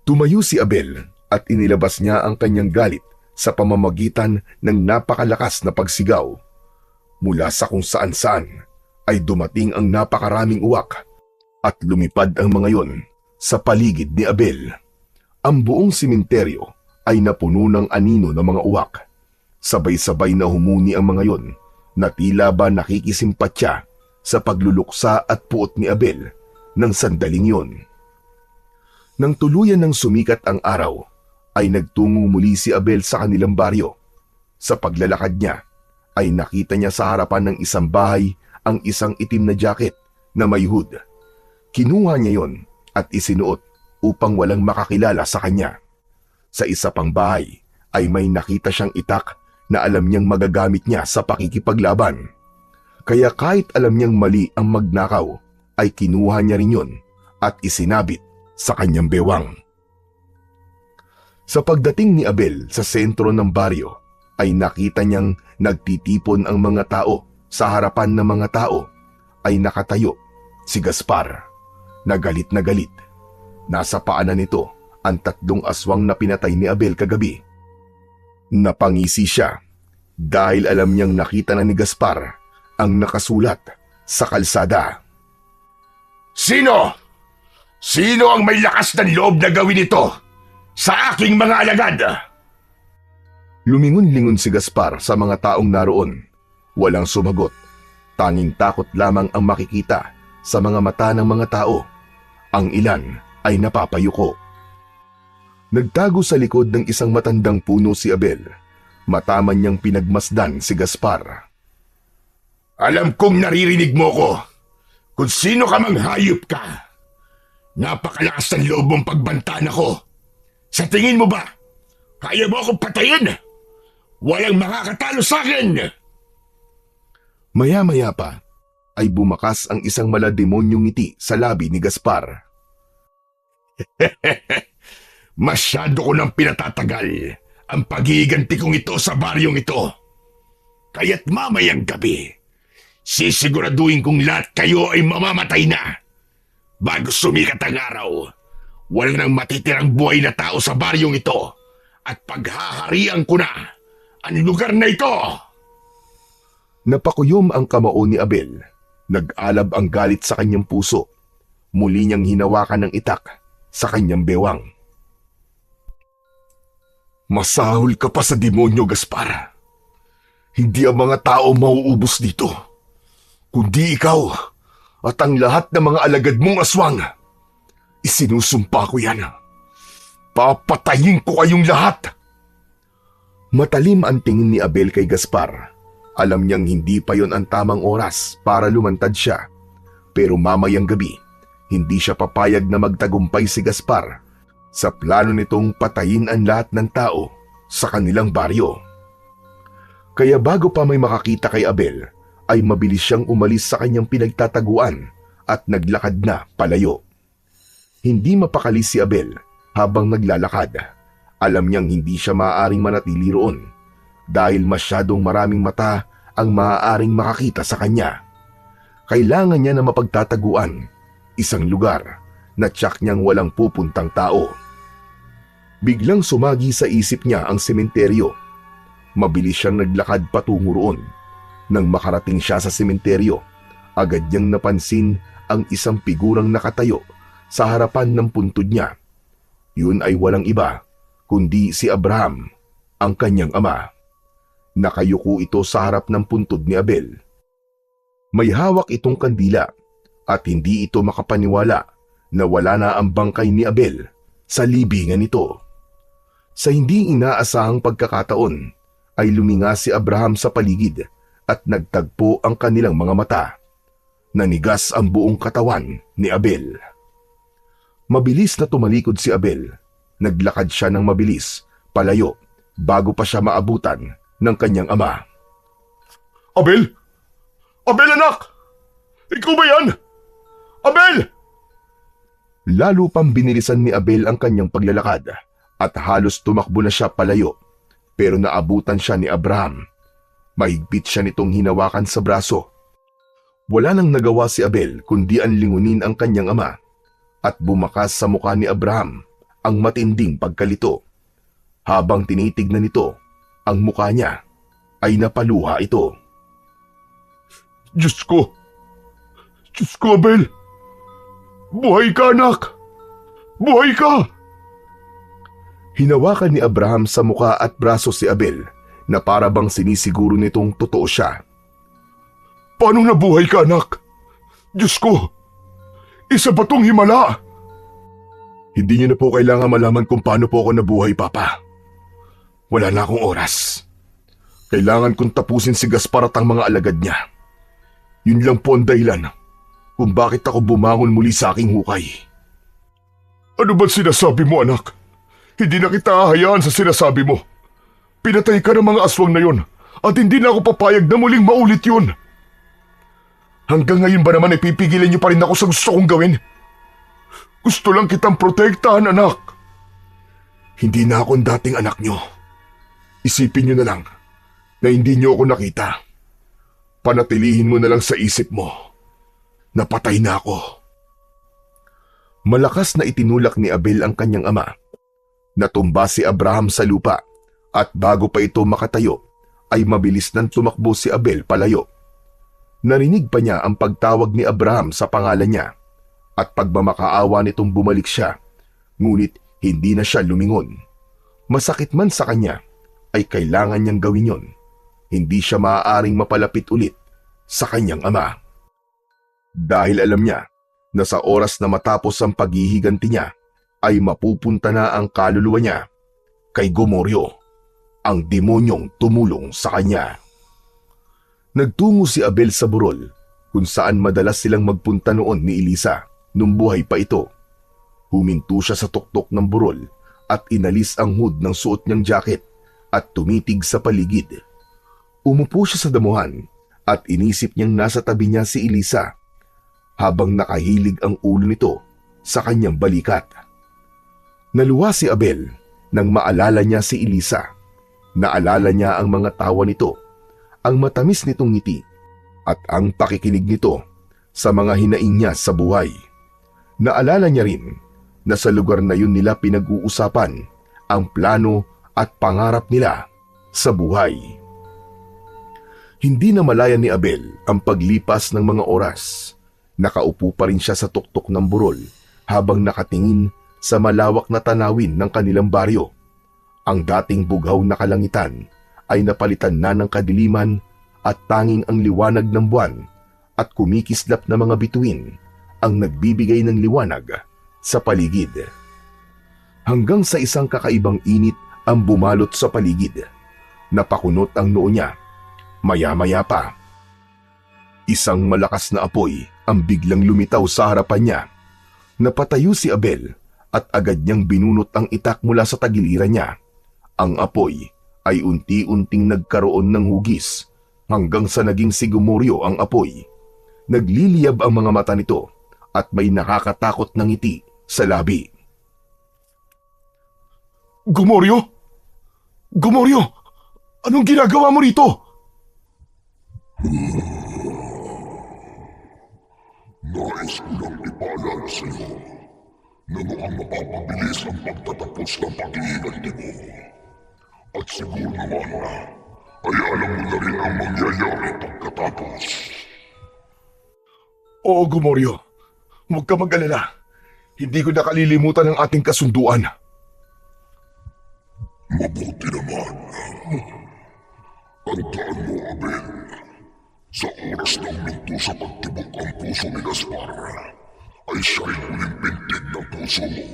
Tumayo si Abel at inilabas niya ang kanyang galit sa pamamagitan ng napakalakas na pagsigaw. Mula sa kung saan-saan ay dumating ang napakaraming uwak at lumipad ang mga yon sa paligid ni Abel. Ang buong simenteryo ay napuno ng anino ng mga uwak. Sabay-sabay na humuni ang mga yon na tila ba nakikisimpatya sa pagluluksa at puot ni Abel ng sandaling yon. Nang tuluyan ng sumikat ang araw, ay nagtungo muli si Abel sa kanilang baryo. Sa paglalakad niya, ay nakita niya sa harapan ng isang bahay ang isang itim na jacket na may hood. Kinuha niya yon at isinuot upang walang makakilala sa kanya. Sa isa pang bahay ay may nakita siyang itak na alam niyang magagamit niya sa pakikipaglaban. Kaya kahit alam niyang mali ang magnakaw, ay kinuha niya rin yun at isinabit sa kanyang bewang. Sa pagdating ni Abel sa sentro ng baryo, ay nakita niyang nagtitipon ang mga tao. Sa harapan ng mga tao ay nakatayo si Gaspar, na galit na galit. Nasa paanan nito ang 3 aswang na pinatay ni Abel kagabi. Napangisi siya dahil alam niyang nakita na ni Gaspar ang nakasulat sa kalsada. Sino? Sino ang may lakas ng loob na gawin ito sa aking mga alagad? Lumingon-lingon si Gaspar sa mga taong naroon. Walang sumagot. Tanging takot lamang ang makikita sa mga mata ng mga tao. Ang ilan ay napapayuko. Nagtago sa likod ng isang matandang puno si Abel. Mataman niyang pinagmasdan si Gaspar. Alam kong naririnig mo ko. Kung sino ka mang hayop ka. Napakalakas ng loob mong pagbantaan ako. Sa tingin mo ba, kaya mo akong patayin? Walang makakatalo sa akin! Maya-maya pa ay bumakas ang isang malademonyong ngiti sa labi ni Gaspar. Masyado ko nang pinatatagal ang paghihiganti kong ito sa baryong ito. Kaya't mamayang gabi, sisiguraduhin kong lahat kayo ay mamamatay na. Bago sumikat ang araw, walang nang matitirang buhay na tao sa baryong ito at paghaharian ko na ang lugar na ito. Napakuyom ang kamao ni Abel. Nag-alab ang galit sa kanyang puso. Muli niyang hinawakan ng itak sa kanyang bewang. Masahol ka pa sa demonyo, Gaspar. Hindi ang mga tao mauubos dito, kundi ikaw at ang lahat ng mga alagad mong aswang. Isinusumpa ko yan. Papatayin ko kayong lahat. Matalim ang tingin ni Abel kay Gaspar. Alam niyang hindi pa yon ang tamang oras para lumantad siya. Pero mamayang gabi, hindi siya papayag na magtagumpay si Gaspar sa plano nitong patayin ang lahat ng tao sa kanilang baryo. Kaya bago pa may makakita kay Abel, ay mabilis siyang umalis sa kanyang pinagtataguan at naglakad na palayo. Hindi mapakali si Abel habang naglalakad. Alam niyang hindi siya maaaring manatili roon dahil masyadong maraming mata ang maaaring makakita sa kanya. Kailangan niya na mapagtataguan, isang lugar na tiyak niyang walang pupuntang tao. Biglang sumagi sa isip niya ang sementeryo. Mabilis siyang naglakad patungo roon. Nang makarating siya sa sementeryo, agad niyang napansin ang isang figurang nakatayo sa harapan ng puntod niya. Yun ay walang iba kundi si Abraham, ang kanyang ama. Nakayuko ito sa harap ng puntod ni Abel. May hawak itong kandila at hindi ito makapaniwala na wala na ang bangkay ni Abel sa libingan nito. Sa hindi inaasahang pagkakataon ay luminga si Abraham sa paligid at nagtagpo ang kanilang mga mata. Nanigas ang buong katawan ni Abel. Mabilis na tumalikod si Abel. Naglakad siya ng mabilis, palayo, bago pa siya maabutan ng kanyang ama. Abel? Abel, anak! Ikaw ba yan? Abel! Lalo pang binilisan ni Abel ang kanyang paglalakad at halos tumakbo na siya palayo, pero naabutan siya ni Abraham. Mahigpit siya nitong hinawakan sa braso. Wala nang nagawa si Abel kundi anlingunin ang kanyang ama at bumakas sa mukha ni Abraham ang matinding pagkalito. Habang tinitignan nito ang mukha niya, ay napaluha ito. Diyos ko! Diyos ko, Abel! Buhay ka, anak! Buhay ka! Hinawakan ni Abraham sa muka at braso si Abel na para bang sinisiguro nitong totoo siya. Paano nabuhay ka, anak? Diyos ko! Isa ba tong himala? Hindi niyo na po kailangan malaman kung paano po ako nabuhay, Papa. Wala na akong oras. Kailangan kong tapusin si Gaspar at ang mga alagad niya. Yun lang po ang dahilan kung bakit ako bumangon muli sa aking hukay. Ano ba't sinasabi mo, anak? Hindi na kita hahayaan sa sinasabi mo. Pinatay ka ng mga aswang na yon at hindi na ako papayag na muling maulit yun. Hanggang ngayon ba naman ipipigilan niyo pa rin ako sa gusto kong gawin? Gusto lang kitang protektahan, anak. Hindi na ako ang dating anak niyo. Isipin niyo na lang na hindi niyo ako nakita. Panatilihin mo na lang sa isip mo. Napatay na ako. Malakas na itinulak ni Abel ang kanyang ama. Natumba si Abraham sa lupa at bago pa ito makatayo ay mabilis nang tumakbo si Abel palayo. Narinig pa niya ang pagtawag ni Abraham sa pangalan niya at pagmamakaawa nitong bumalik siya, ngunit hindi na siya lumingon. Masakit man sa kanya, ay kailangan niyang gawin yon. Hindi siya maaaring mapalapit ulit sa kanyang ama. Dahil alam niya na sa oras na matapos ang paghihiganti niya, ay mapupunta na ang kaluluwa niya kay Gomoryo, ang demonyong tumulong sa kanya. Nagtungo si Abel sa burol kung saan madalas silang magpunta noon ni Elisa nung buhay pa ito. Huminto siya sa tuktok ng burol at inalis ang hood ng suot niyang jacket at tumitig sa paligid. Umupo siya sa damuhan at inisip niyang nasa tabi niya si Elisa habang nakahilig ang ulo nito sa kanyang balikat. Naluwa si Abel nang maalala niya si Elisa. Naalala niya ang mga tawa nito, ang matamis nitong ngiti at ang pakikinig nito sa mga hinaing niya sa buhay. Naalala niya rin na sa lugar na yun nila pinag-uusapan ang plano at pangarap nila sa buhay. Hindi na malaya ni Abel ang paglipas ng mga oras. Nakaupo pa rin siya sa tuktok ng burol habang nakatingin sa malawak na tanawin ng kanilang baryo. Ang dating bughaw na kalangitan ay napalitan na ng kadiliman at tanging ang liwanag ng buwan at kumikislap na mga bituin ang nagbibigay ng liwanag sa paligid. Hanggang sa isang kakaibang init ang bumalot sa paligid. Napakunot ang noo niya. Maya-maya pa, isang malakas na apoy ang biglang lumitaw sa harapan niya. Napatayo si Abel at agad niyang binunot ang itak mula sa tagiliran niya. Ang apoy ay unti-unting nagkaroon ng hugis hanggang sa naging si Gomoryo ang apoy. Nagliliyab ang mga mata nito at may nakakatakot na ngiti sa labi. Gomoryo? Gomoryo! Anong ginagawa mo rito? Nais ko lang ipaalala sa iyo na mukhang mapapabilis ang pagtatapos ng pag-iiganti mo. At siguro naman ay alam mo na rin ang mangyayari pagkatapos. Oo, Gomoryo. Huwag ka mag-alala. Hindi ko nakalilimutan ang ating kasunduan. Mabuti naman. Tandaan mo, Abel, sa oras na uminto sa pagtibok ang puso ni Gaspar, ay siya'y huling pintig ng puso mo.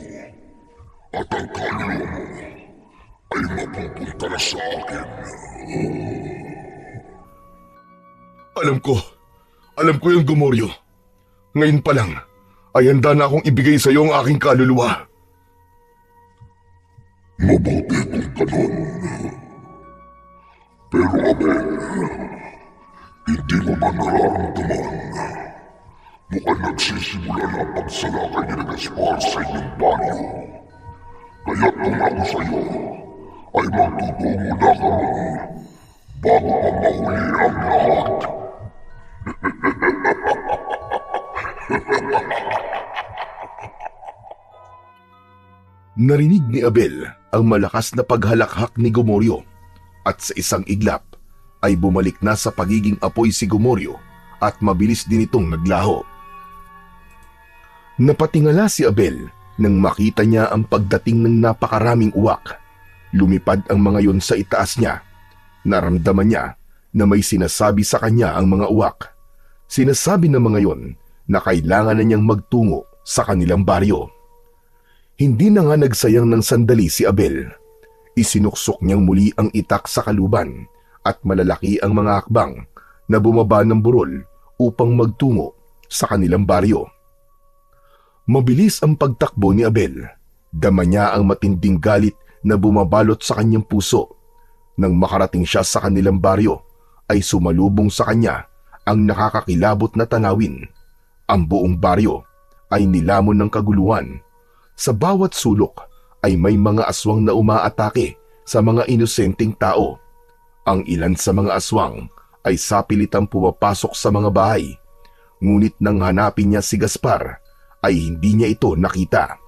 At ang kaluluwa mo ay mapupunta na sa akin. Alam ko yung Gomoryo. Ngayon pa lang, ay handa na akong ibigay sa iyo ang aking kaluluwa. Mabuti kung ganun. Pero Abel, hindi mo ba nararamdaman? Mukhang nagsisimula na ang pagsalakay ni Gaspar sa inyong baryo. Kaya kung ako sa iyo, ay magtutungo na kami bago pa mahuli ang lahat. Narinig ni Abel ang malakas na paghalakhak ni Gomoryo at sa isang iglap ay bumalik na sa pagiging apoy si Gomoryo at mabilis din itong naglaho. Napatingala si Abel Nang makita niya ang pagdating ng napakaraming uwak, lumipad ang mga yon sa itaas niya. Naramdaman niya na may sinasabi sa kanya ang mga uwak. Sinasabi ng mga yon na kailangan na niyang magtungo sa kanilang baryo. Hindi na nga nagsayang ng sandali si Abel. Isinuksok niyang muli ang itak sa kaluban at malalaki ang mga hakbang na bumaba ng burol upang magtungo sa kanilang baryo. Mabilis ang pagtakbo ni Abel. Dama niya ang matinding galit na bumabalot sa kanyang puso. Nang makarating siya sa kanilang baryo, ay sumalubong sa kanya ang nakakakilabot na tanawin. Ang buong baryo ay nilamon ng kaguluhan. Sa bawat sulok ay may mga aswang na umaatake sa mga inosenteng tao. Ang ilan sa mga aswang ay sapilitang pumapasok sa mga bahay. Ngunit nang hanapin niya si Gaspar, ay hindi niya ito nakita.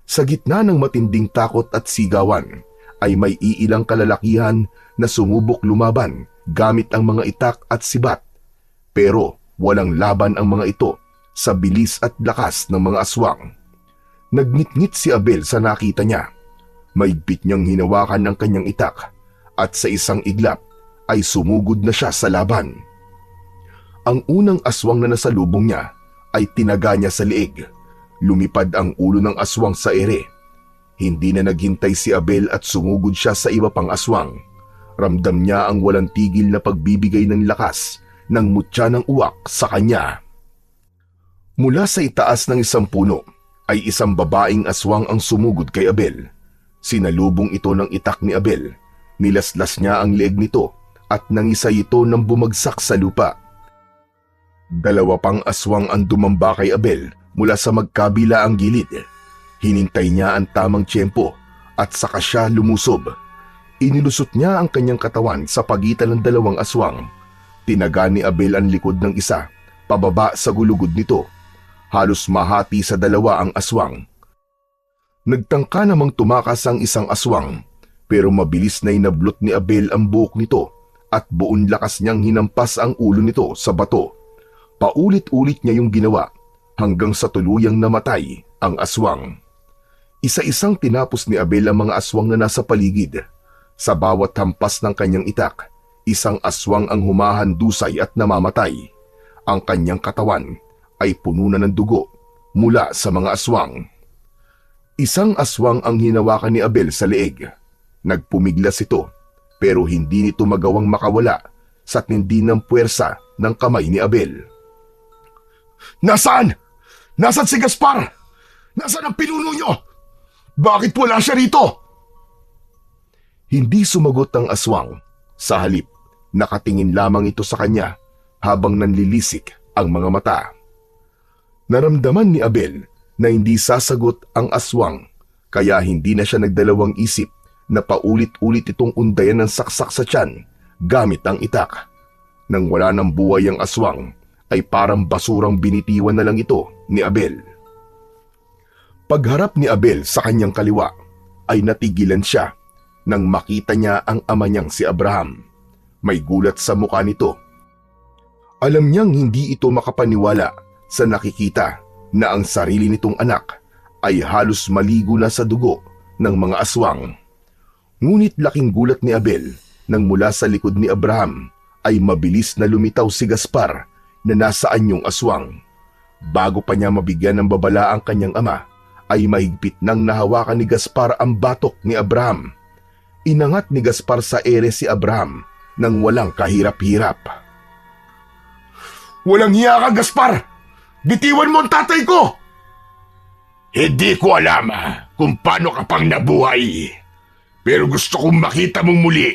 Sa gitna ng matinding takot at sigawan, ay may iilang kalalakihan na sumubok lumaban gamit ang mga itak at sibat. Pero walang laban ang mga ito sa bilis at lakas ng mga aswang. Nagngit-ngit si Abel sa nakita niya. Maigpit niyang hinawakan ang kanyang itak at sa isang iglap ay sumugod na siya sa laban. Ang unang aswang na nasalubong niya ay tinaga niya sa leeg. Lumipad ang ulo ng aswang sa ere. Hindi na naghintay si Abel at sumugod siya sa iba pang aswang. Ramdam niya ang walang tigil na pagbibigay ng lakas ng mutya ng uwak sa kanya. Mula sa itaas ng isang puno ay isang babaeng aswang ang sumugod kay Abel. Sinalubong ito ng itak ni Abel. Nilaslas niya ang leeg nito at nangisay ito nang bumagsak sa lupa. Dalawa pang aswang ang dumamba kay Abel mula sa magkabila ang gilid. Hinintay niya ang tamang tiyempo at saka siya lumusob. Inilusot niya ang kanyang katawan sa pagitan ng dalawang aswang. Tinaga ni Abel ang likod ng isa, pababa sa gulugod nito. Halos mahati sa dalawa ang aswang. Nagtangka namang tumakas ang isang aswang, pero mabilis na inablot ni Abel ang buhok nito at buong lakas niyang hinampas ang ulo nito sa bato. Paulit-ulit niya yung ginawa hanggang sa tuluyang namatay ang aswang. Isa-isang tinapos ni Abel ang mga aswang na nasa paligid. Sa bawat hampas ng kanyang itak, isang aswang ang humahandusay at namamatay. Ang kanyang katawan ay puno na ng dugo mula sa mga aswang. Isang aswang ang hinawakan ni Abel sa leeg. Nagpumiglas ito, pero hindi nito magawang makawala sa tindi ng puwersa ng kamay ni Abel. Nasaan? Nasaan si Gaspar? Nasaan ang pinuno niyo? Bakit wala siya rito? Hindi sumagot ang aswang. Sa halip, nakatingin lamang ito sa kanya habang nanlilisik ang mga mata. Naramdaman ni Abel na hindi sasagot ang aswang, kaya hindi na siya nagdalawang isip na paulit-ulit itong undayan ng saksak sa tiyan gamit ang itak. Nang wala ng buhay ang aswang, ay parang basurang binitiwan na lang ito ni Abel. Pagharap ni Abel sa kanyang kaliwa, ay natigilan siya nang makita niya ang ama niyang si Abraham. May gulat sa mukha nito. Alam niyang hindi ito makapaniwala sa nakikita na ang sarili nitong anak ay halos maligo na sa dugo ng mga aswang. Ngunit laking gulat ni Abel nang mula sa likod ni Abraham ay mabilis na lumitaw si Gaspar na nasa anyong aswang. Bago pa niya mabigyan ng babala ang kanyang ama, ay mahigpit nang nahawakan ni Gaspar ang batok ni Abraham. Inangat ni Gaspar sa ere si Abraham nang walang kahirap-hirap. Walang hiya ka, Gaspar! Bitiwan mo ang tatay ko! Hindi ko alam kung paano ka pang nabuhay. Pero gusto kong makita mong muli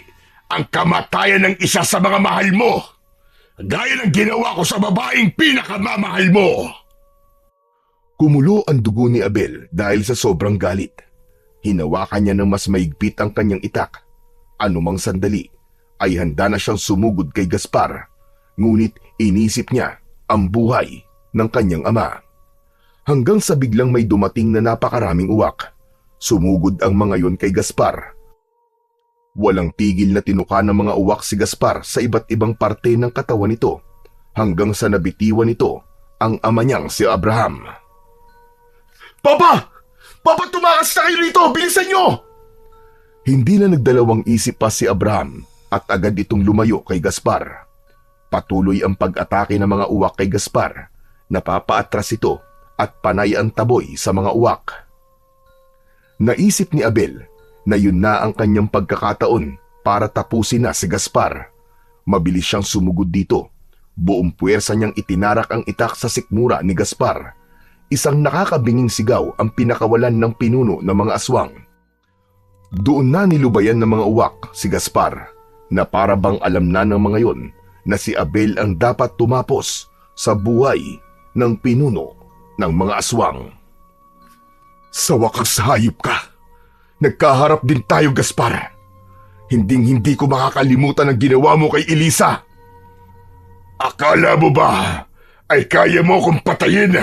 ang kamatayan ng isa sa mga mahal mo. Gaya ng ginawa ko sa babaeng pinakamamahal mo. Kumulo ang dugo ni Abel dahil sa sobrang galit. Hinawakan niya ng mas maigpit ang kanyang itak. Anumang sandali ay handa na siyang sumugod kay Gaspar. Ngunit inisip niya ang buhay ng kanyang ama. Hanggang sa biglang may dumating na napakaraming uwak. Sumugod ang mga yon kay Gaspar. Walang tigil na tinuka ng mga uwak si Gaspar sa iba't ibang parte ng katawan nito hanggang sa nabitiwan nito ang ama niyang si Abraham. Papa! Papatumakas na kayo rito! Bilisan nyo! Hindi na nagdalawang isip pa si Abraham at agad itong lumayo kay Gaspar. Patuloy ang pag-atake ng mga uwak kay Gaspar. Napapaatras ito at panay ang taboy sa mga uwak. Naisip ni Abel na yun na ang kanyang pagkakataon para tapusin na si Gaspar. Mabilis siyang sumugod dito. Buong puwersa niyang itinarak ang itak sa sikmura ni Gaspar. Isang nakakabinging sigaw ang pinakawalan ng pinuno ng mga aswang. Doon na nilubayan ng mga uwak si Gaspar na para bang alam na ng mga yon na si Abel ang dapat tumapos sa buhay ng pinuno ng mga aswang. Sa wakas hayop ka. Nagkaharap din tayo, Gaspar. Hinding-hindi ko makakalimutan ang ginawa mo kay Elisa. Akala mo ba ay kaya mo kong patayin?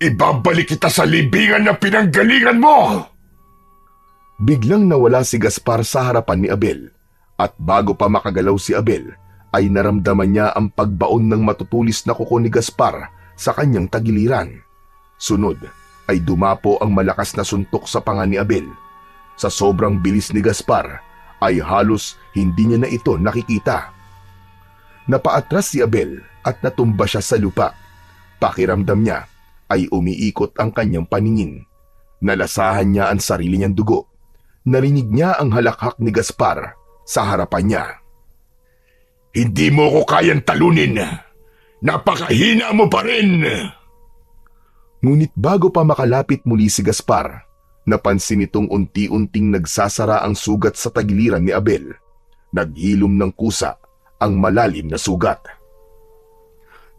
Ibabalik kita sa libingan na pinanggalingan mo! Biglang nawala si Gaspar sa harapan ni Abel at bago pa makagalaw si Abel ay naramdaman niya ang pagbaon ng matutulis na kuko ni Gaspar sa kanyang tagiliran. Sunod ay dumapo ang malakas na suntok sa panga ni Abel. Sa sobrang bilis ni Gaspar ay halos hindi niya na ito nakikita. Napaatras si Abel at natumba siya sa lupa. Pakiramdam niya ay umiikot ang kanyang paningin. Nalasahan niya ang sarili niyang dugo. Narinig niya ang halakhak ni Gaspar sa harapan niya. Hindi mo ko kayang talunin. Napakahina mo pa rin. Ngunit bago pa makalapit muli si Gaspar, napansin itong unti-unting nagsasara ang sugat sa tagiliran ni Abel. Naghilom ng kusa ang malalim na sugat.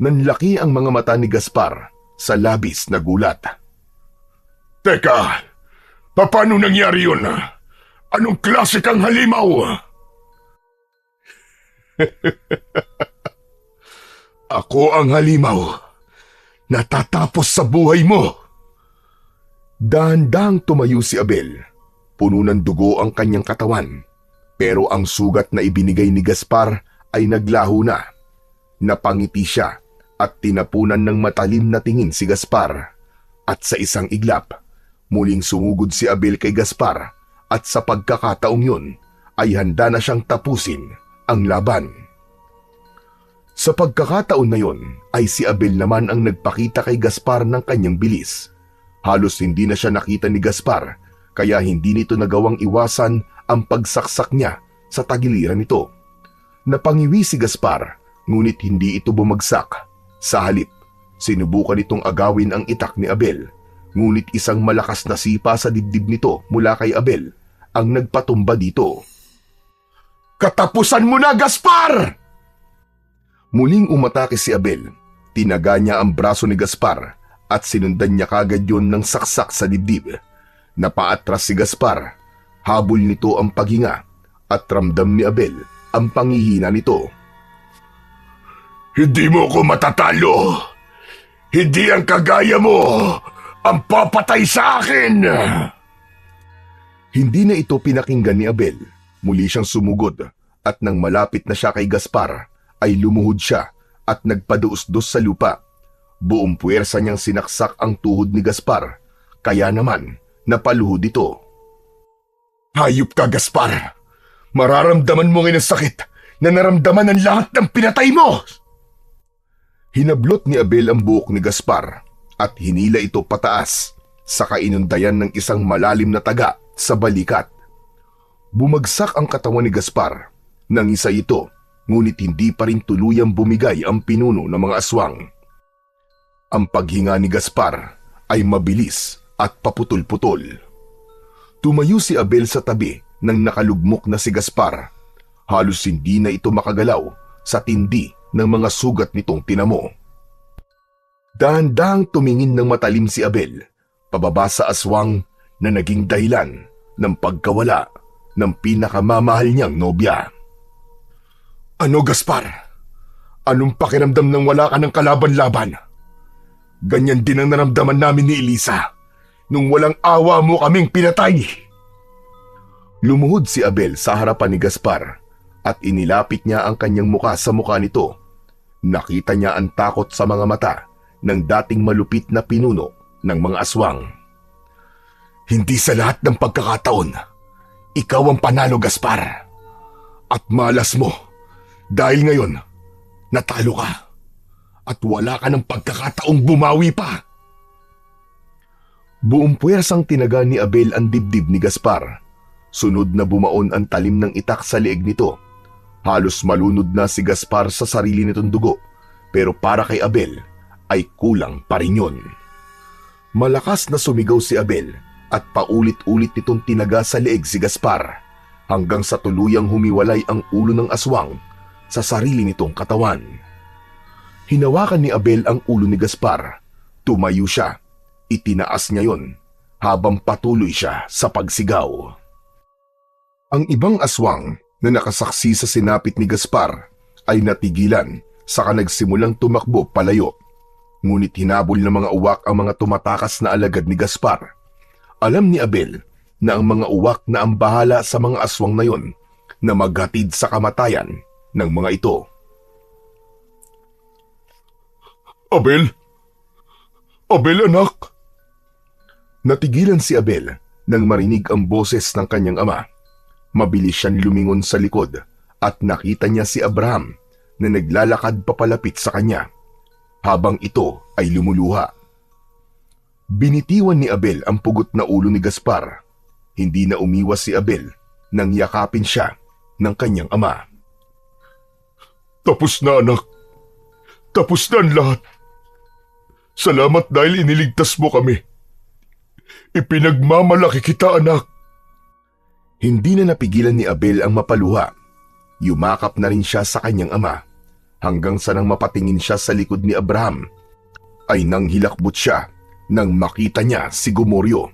Nanlaki ang mga mata ni Gaspar sa labis na gulat. Teka, paano nangyari yun? Anong klase kang halimaw? Ako ang halimaw. Natatapos sa buhay mo. Dahan-dahang tumayo si Abel. Puno ng dugo ang kanyang katawan. Pero ang sugat na ibinigay ni Gaspar ay naglaho na. Napangiti siya at tinapunan ng matalim na tingin si Gaspar. At sa isang iglap, muling sumugod si Abel kay Gaspar at sa pagkakataong yun ay handa na siyang tapusin ang laban. Sa pagkakataon na yon ay si Abel naman ang nagpakita kay Gaspar ng kanyang bilis. Halos hindi na siya nakita ni Gaspar kaya hindi nito nagawang iwasan ang pagsaksak niya sa tagiliran nito. Napangiwi si Gaspar ngunit hindi ito bumagsak. Sa halip, sinubukan itong agawin ang itak ni Abel. Ngunit isang malakas na sipa sa dibdib nito mula kay Abel ang nagpatumba dito. Katapusan mo na, Gaspar! Muling umatake si Abel. Tinaga niya ang braso ni Gaspar at sinundan niya kagad yun ng saksak sa dibdib. Napaatras si Gaspar. Habol nito ang paghinga at ramdam ni Abel ang panghihina nito. Hindi mo ko matatalo. Hindi ang kagaya mo ang papatay sa akin. Hindi na ito pinakinggan ni Abel. Muli siyang sumugod at nang malapit na siya kay Gaspar, ay lumuhod siya at nagpaduos-dos sa lupa. Buong puwersa niyang sinaksak ang tuhod ni Gaspar, kaya naman napaluhod ito. Hayop ka, Gaspar! Mararamdaman mo ngayon ang sakit na naramdaman ng lahat ng pinatay mo! Hinablot ni Abel ang buhok ni Gaspar at hinila ito pataas, saka inundayan ng isang malalim na taga sa balikat. Bumagsak ang katawan ni Gaspar. Nangisa ito, ngunit hindi pa rin tuluyang bumigay ang pinuno ng mga aswang. Ang paghinga ni Gaspar ay mabilis at paputol-putol. Tumayo si Abel sa tabi ng nakalugmok na si Gaspar. Halos hindi na ito makagalaw sa tindi ng mga sugat nitong tinamo. Dahan-dahang tumingin ng matalim si Abel, pababa sa aswang na naging dahilan ng pagkawala ng pinakamamahal niyang nobya. Ano, Gaspar? Anong pakiramdam nang wala ka ng kalaban-laban? Ganyan din ang naramdaman namin ni Elisa nung walang awa mo kaming pinatay. Lumuhod si Abel sa harapan ni Gaspar at inilapit niya ang kanyang muka sa muka nito. Nakita niya ang takot sa mga mata ng dating malupit na pinuno ng mga aswang. Hindi sa lahat ng pagkakataon, ikaw ang panalo, Gaspar. At malas mo dahil ngayon, natalo ka at wala ka ng pagkakataong bumawi pa. Buong puwersang tinaga ni Abel ang dibdib ni Gaspar. Sunod na bumaon ang talim ng itak sa leeg nito. Halos malunod na si Gaspar sa sarili nitong dugo, pero para kay Abel ay kulang pa rin yun. Malakas na sumigaw si Abel at paulit-ulit nitong tinaga sa leeg si Gaspar hanggang sa tuluyang humiwalay ang ulo ng aswang sa sarili nitong katawan. Hinawakan ni Abel ang ulo ni Gaspar. Tumayo siya. Itinaas niya yon habang patuloy siya sa pagsigaw. Ang ibang aswang na nakasaksi sa sinapit ni Gaspar ay natigilan saka nagsimulang tumakbo palayo. Ngunit hinabol ng mga uwak ang mga tumatakas na alagad ni Gaspar. Alam ni Abel na ang mga uwak na ang bahala sa mga aswang na yon na maghatid sa kamatayan ng mga ito. Abel? Abel, anak? Natigilan si Abel nang marinig ang boses ng kanyang ama. Mabilis siyang lumingon sa likod at nakita niya si Abraham na naglalakad papalapit sa kanya habang ito ay lumuluha. Binitiwan ni Abel ang pugot na ulo ni Gaspar. Hindi na umiwas si Abel nang yakapin siya ng kanyang ama. Tapos na, anak. Tapos na ang lahat. Salamat dahil iniligtas mo kami. Ipinagmamalaki kita, anak. Hindi na napigilan ni Abel ang mapaluha. Yumakap na rin siya sa kanyang ama hanggang sa nang mapatingin siya sa likod ni Abraham ay nang hilakbot siya nang makita niya si Gomoryo.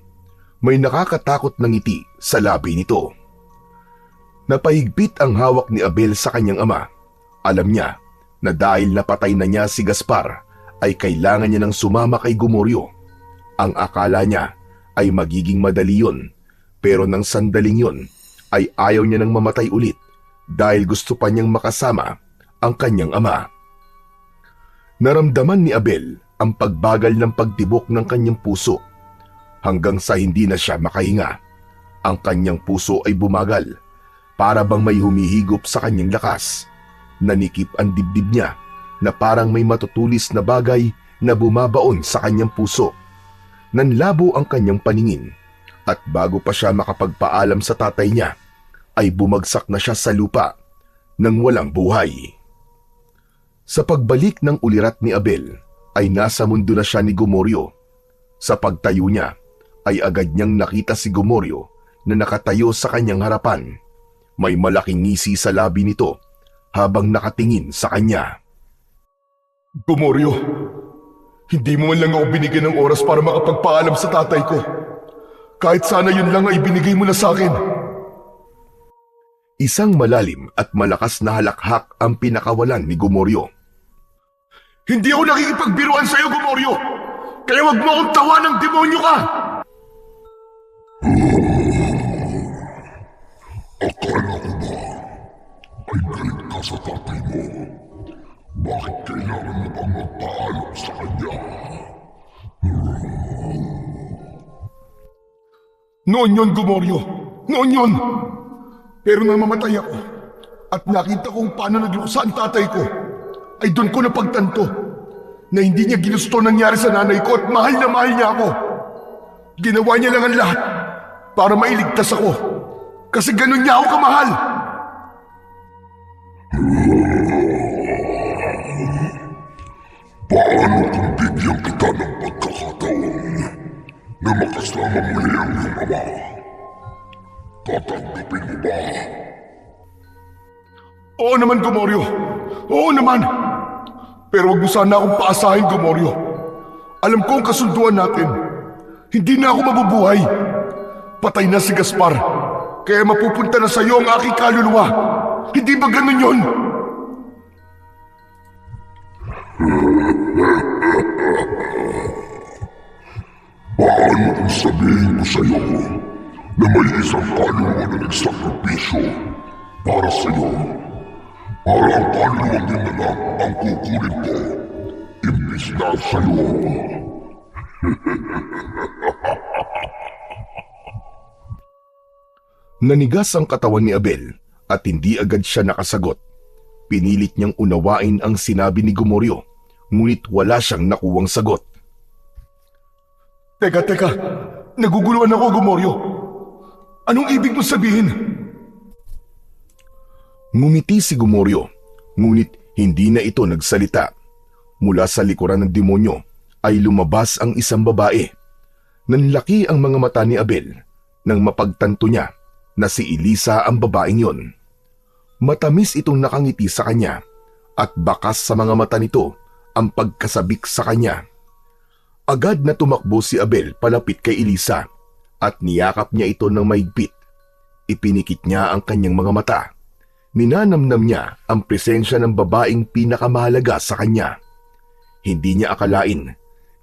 May nakakatakot na ngiti sa labi nito. Napahigpit ang hawak ni Abel sa kanyang ama. Alam niya na dahil napatay na niya si Gaspar ay kailangan niya ng sumama kay Gomoryo. Ang akala niya ay magiging madali yun, pero nang sandaling yun ay ayaw niya nang mamatay ulit dahil gusto pa niyang makasama ang kanyang ama. Naramdaman ni Abel ang pagbagal ng pagtibok ng kanyang puso hanggang sa hindi na siya makahinga. Ang kanyang puso ay bumagal para bang may humihigop sa kanyang lakas. Nanikip ang dibdib niya na parang may matutulis na bagay na bumabaon sa kanyang puso. Nanlabo ang kanyang paningin at bago pa siya makapagpaalam sa tatay niya ay bumagsak na siya sa lupa nang walang buhay. Sa pagbalik ng ulirat ni Abel ay nasa mundo na siya ni Gomoryo. Sa pagtayo niya ay agad niyang nakita si Gomoryo na nakatayo sa kanyang harapan. May malaking ngisi sa labi nito habang nakatingin sa kanya. Gomoryo, hindi mo man lang ako binigyan ng oras para makapagpaalam sa tatay ko. Kahit sana yun lang ay binigay mo na sa akin. Isang malalim at malakas na halakhak ang pinakawalan ni Gomoryo. Hindi ako nakikipagbiruan sa iyo, Gomoryo! Kaya wag mo akong tawa ng demonyo ka! Akala ko ba ay galit ka sa tatay mo? Bakit kailangan mo pang magpaalam sa kanya? Noon yun, Gomoryo. Noon yun. Pero nang mamatay ako at nakita kong paano naglusa ang tatay ko, ay doon ko napagtanto na hindi niya ginusto nangyari sa nanay ko at mahal na mahal niya ako. Ginawa niya lang ang lahat para mailigtas ako kasi ganun niya ako kamahal. Paano kung bigyan kita ng pagkakataon na makasama muli ang iyong ama? Tatanggapin mo ba? Oo naman, Gomoryo. Oo naman. Pero wag mo sana akong paasahin, Gomoryo. Alam ko ang kasunduan natin. Hindi na ako mabubuhay. Patay na si Gaspar. Kaya mapupunta na sa iyo ang aking kaluluwa. Hindi ba ganun yun? Paano kung sabihin ko sa iyo na may isang kaluluwa na nagsakripisyo para sa iyo? Para ang kaluluwa din na lang ang kukunin ko, imbis na sa iyo. Nanigas ang katawan ni Abel at hindi agad siya nakasagot. Pinilit niyang unawain ang sinabi ni Gomoryo, ngunit wala siyang nakuwang sagot. Teka, naguguluhan ako, Gomoryo. Anong ibig mo sabihin? Ngumiti si Gomoryo, ngunit hindi na ito nagsalita. Mula sa likuran ng demonyo ay lumabas ang isang babae. Nanlaki ang mga mata ni Abel nang mapagtanto niya na si Elisa ang babaeng yon. Matamis itong nakangiti sa kanya at bakas sa mga mata nito ang pagkasabik sa kanya. Agad na tumakbo si Abel palapit kay Elisa at niyakap niya ito ng mahigpit. Ipinikit niya ang kanyang mga mata. Ninanamnam niya ang presensya ng babaeng pinakamahalaga sa kanya. Hindi niya akalain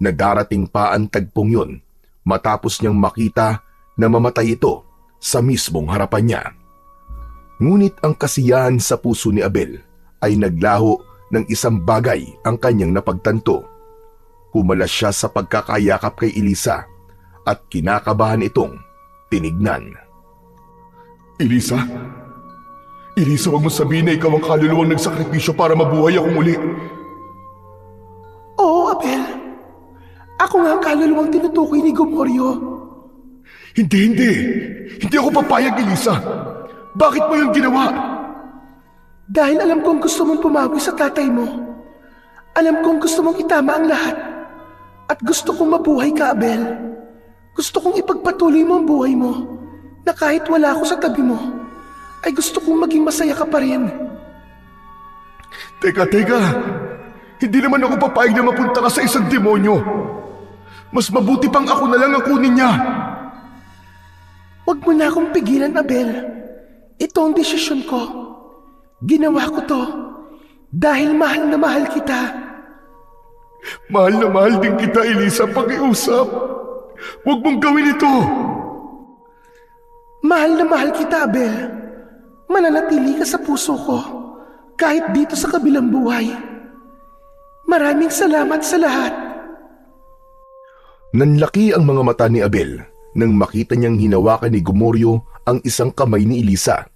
na darating pa ang tagpong yon matapos niyang makita na mamatay ito sa mismong harapan niya. Ngunit ang kasiyahan sa puso ni Abel ay naglaho ng isang bagay ang kanyang napagtanto. Kumalas siya sa pagkakayakap kay Elisa at kinakabahan itong tinignan. Elisa? Elisa, wag mo sabihin na ikaw ang kaluluwang nagsakripisyo para mabuhay akong uli. Oo, Abel. Ako nga ang kaluluwang tinutukoy ni Gomoryo. Hindi. Hindi ako papayag, Elisa. Bakit mo yung ginawa? Dahil alam kong gusto mong pumawi sa tatay mo. Alam kong gusto mong itama ang lahat. At gusto kong mabuhay ka, Abel. Gusto kong ipagpatuloy mo ang buhay mo na kahit wala ako sa tabi mo, ay gusto kong maging masaya ka pa rin. Teka. Hindi naman ako papayag na mapunta ka sa isang demonyo. Mas mabuti pang ako na lang ang kunin niya. Huwag mo na akong pigilan, Abel. Ito ang desisyon ko. Ginawa ko to dahil mahal na mahal kita. Mahal na mahal din kita, Elisa. Pakiusap. Huwag mong gawin ito. Mahal na mahal kita, Abel. Mananatili ka sa puso ko kahit dito sa kabilang buhay. Maraming salamat sa lahat. Nanlaki ang mga mata ni Abel nang makita niyang hinawakan ni Gomoryo ang isang kamay ni Elisa.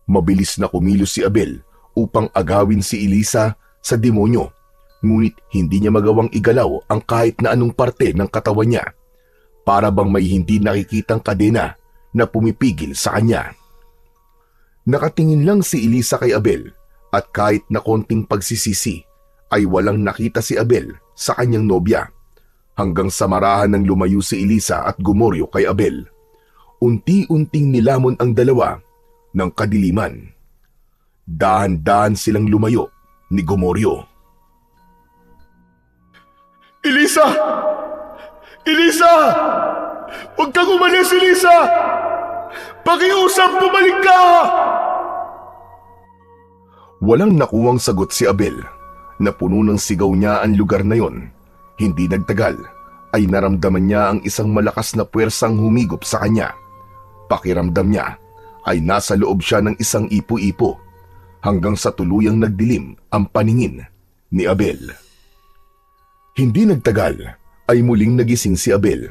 Mabilis na kumilos si Abel upang agawin si Elisa sa demonyo, ngunit hindi niya magawang igalaw ang kahit na anong parte ng katawan niya, para bang may hindi nakikitang kadena na pumipigil sa kanya. Nakatingin lang si Elisa kay Abel at kahit na konting pagsisisi ay walang nakita si Abel sa kanyang nobya, hanggang sa marahan ng lumayo si Elisa at Gomoryo kay Abel. Unti-unting nilamon ang dalawa ng kadiliman. Dahan-dahan silang lumayo ni Gomoryo. Elisa! Huwag kang umalis, Elisa! Pakiusap, bumalik ka! Walang nakuwang sagot si Abel. Napuno ng sigaw niya ang lugar na yon. Hindi nagtagal ay naramdaman niya ang isang malakas na puwersang humigop sa kanya. Pakiramdam niya ay nasa loob siya ng isang ipo-ipo, hanggang sa tuluyang nagdilim ang paningin ni Abel. Hindi nagtagal ay muling nagising si Abel.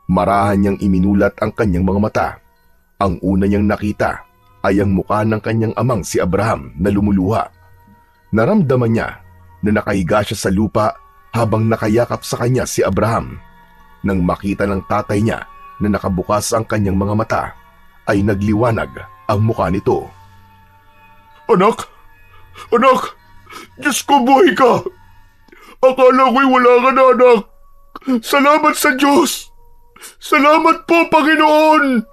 Marahan niyang iminulat ang kanyang mga mata. Ang una niyang nakita ay ang mukha ng kanyang amang si Abraham na lumuluha. Naramdaman niya na nakahiga siya sa lupa habang nakayakap sa kanya si Abraham. Nang makita ng tatay niya na nakabukas ang kanyang mga mata, ay nagliwanag ang mukha nito. Anak! Diyos ko, buhay ka! Akala ko'y wala ka na, anak! Salamat sa Diyos! Salamat po, Panginoon!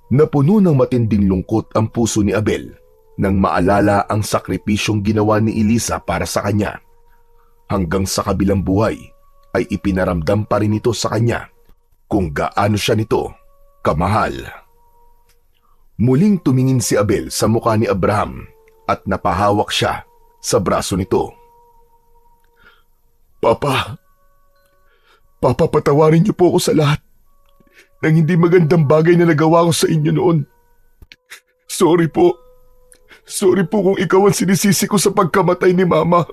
Napuno ng matinding lungkot ang puso ni Abel nang maalala ang sakripisyong ginawa ni Elisa para sa kanya. Hanggang sa kabilang buhay ay ipinaramdam pa rin ito sa kanya kung gaano siya nito kamahal. Muling tumingin si Abel sa mukha ni Abraham at napahawak siya sa braso nito. Papa, patawarin niyo po ako sa lahat ng hindi magandang bagay na nagawa ko sa inyo noon. Sorry po kung ikaw ang sinisisi ko sa pagkamatay ni Mama.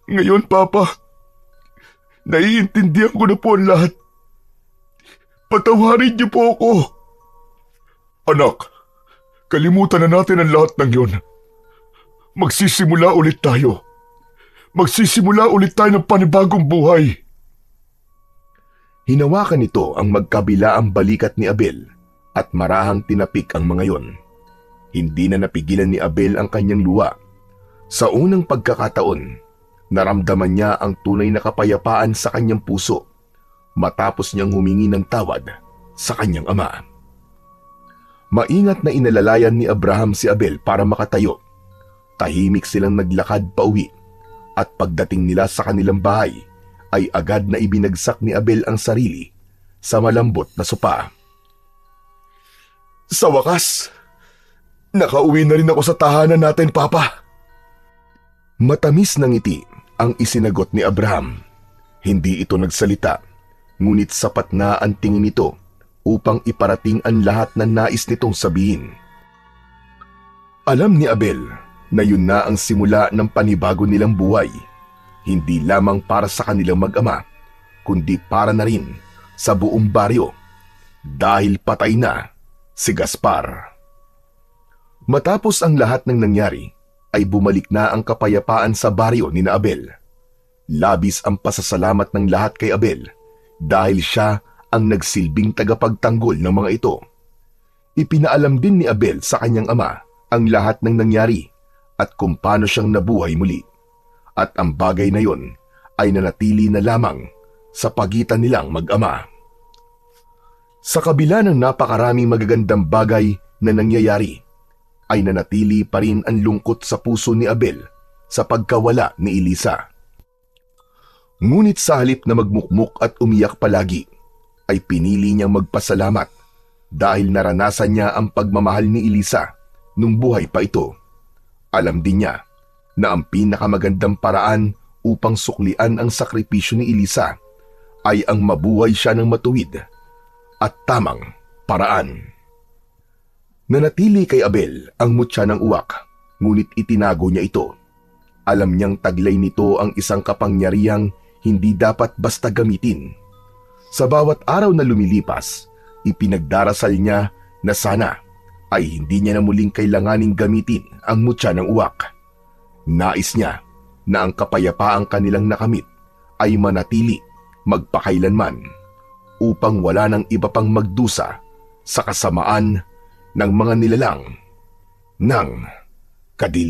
Ngayon, Papa, naiintindihan ko na po ang lahat. Patawarin niyo po ako. Anak, kalimutan na natin ang lahat ng yun. Magsisimula ulit tayo. Magsisimula ulit tayo ng panibagong buhay. Hinawakan nito ang magkabilaang balikat ni Abel at marahang tinapik ang mga yon. Hindi na napigilan ni Abel ang kanyang luha. Sa unang pagkakataon, naramdaman niya ang tunay na kapayapaan sa kanyang puso matapos niyang humingi ng tawad sa kanyang ama. Maingat na inalalayan ni Abraham si Abel para makatayo. Tahimik silang naglakad pauwi at pagdating nila sa kanilang bahay ay agad na ibinagsak ni Abel ang sarili sa malambot na sopa. Sa wakas, nakauwi na rin ako sa tahanan natin, Papa. Matamis na ngiti ang isinagot ni Abraham. Hindi ito nagsalita, ngunit sapat na ang tingin nito upang iparating ang lahat ng nais nitong sabihin. Alam ni Abel na yun na ang simula ng panibago nilang buhay, hindi lamang para sa kanilang mag-ama, kundi para na rin sa buong baryo, dahil patay na si Gaspar. Matapos ang lahat ng nangyari, ay bumalik na ang kapayapaan sa baryo ni na Abel. Labis ang pasasalamat ng lahat kay Abel dahil siya ang nagsilbing tagapagtanggol ng mga ito. Ipinaalam din ni Abel sa kanyang ama ang lahat ng nangyari at kung paano siyang nabuhay muli. At ang bagay na yon ay nanatili na lamang sa pagitan nilang mag-ama. Sa kabila ng napakaraming magagandang bagay na nangyayari, ay nanatili pa rin ang lungkot sa puso ni Abel sa pagkawala ni Elisa. Ngunit sa halip na magmukmuk at umiyak palagi, ay pinili niyang magpasalamat dahil naranasan niya ang pagmamahal ni Elisa nung buhay pa ito. Alam din niya na ang pinakamagandang paraan upang suklian ang sakripisyo ni Elisa ay ang mabuhay siya ng matuwid at tamang paraan. Nanatili kay Abel ang mutya ng uwak, ngunit itinago niya ito. Alam niyang taglay nito ang isang kapangyarihang hindi dapat basta gamitin. Sa bawat araw na lumilipas, ipinagdarasal niya na sana ay hindi niya na muling kailanganing gamitin ang mutya ng uwak. Nais niya na ang kapayapaang kanilang nakamit ay manatili magpakailanman upang wala nang iba pang magdusa sa kasamaan ng mga nilalang ng kadiliman.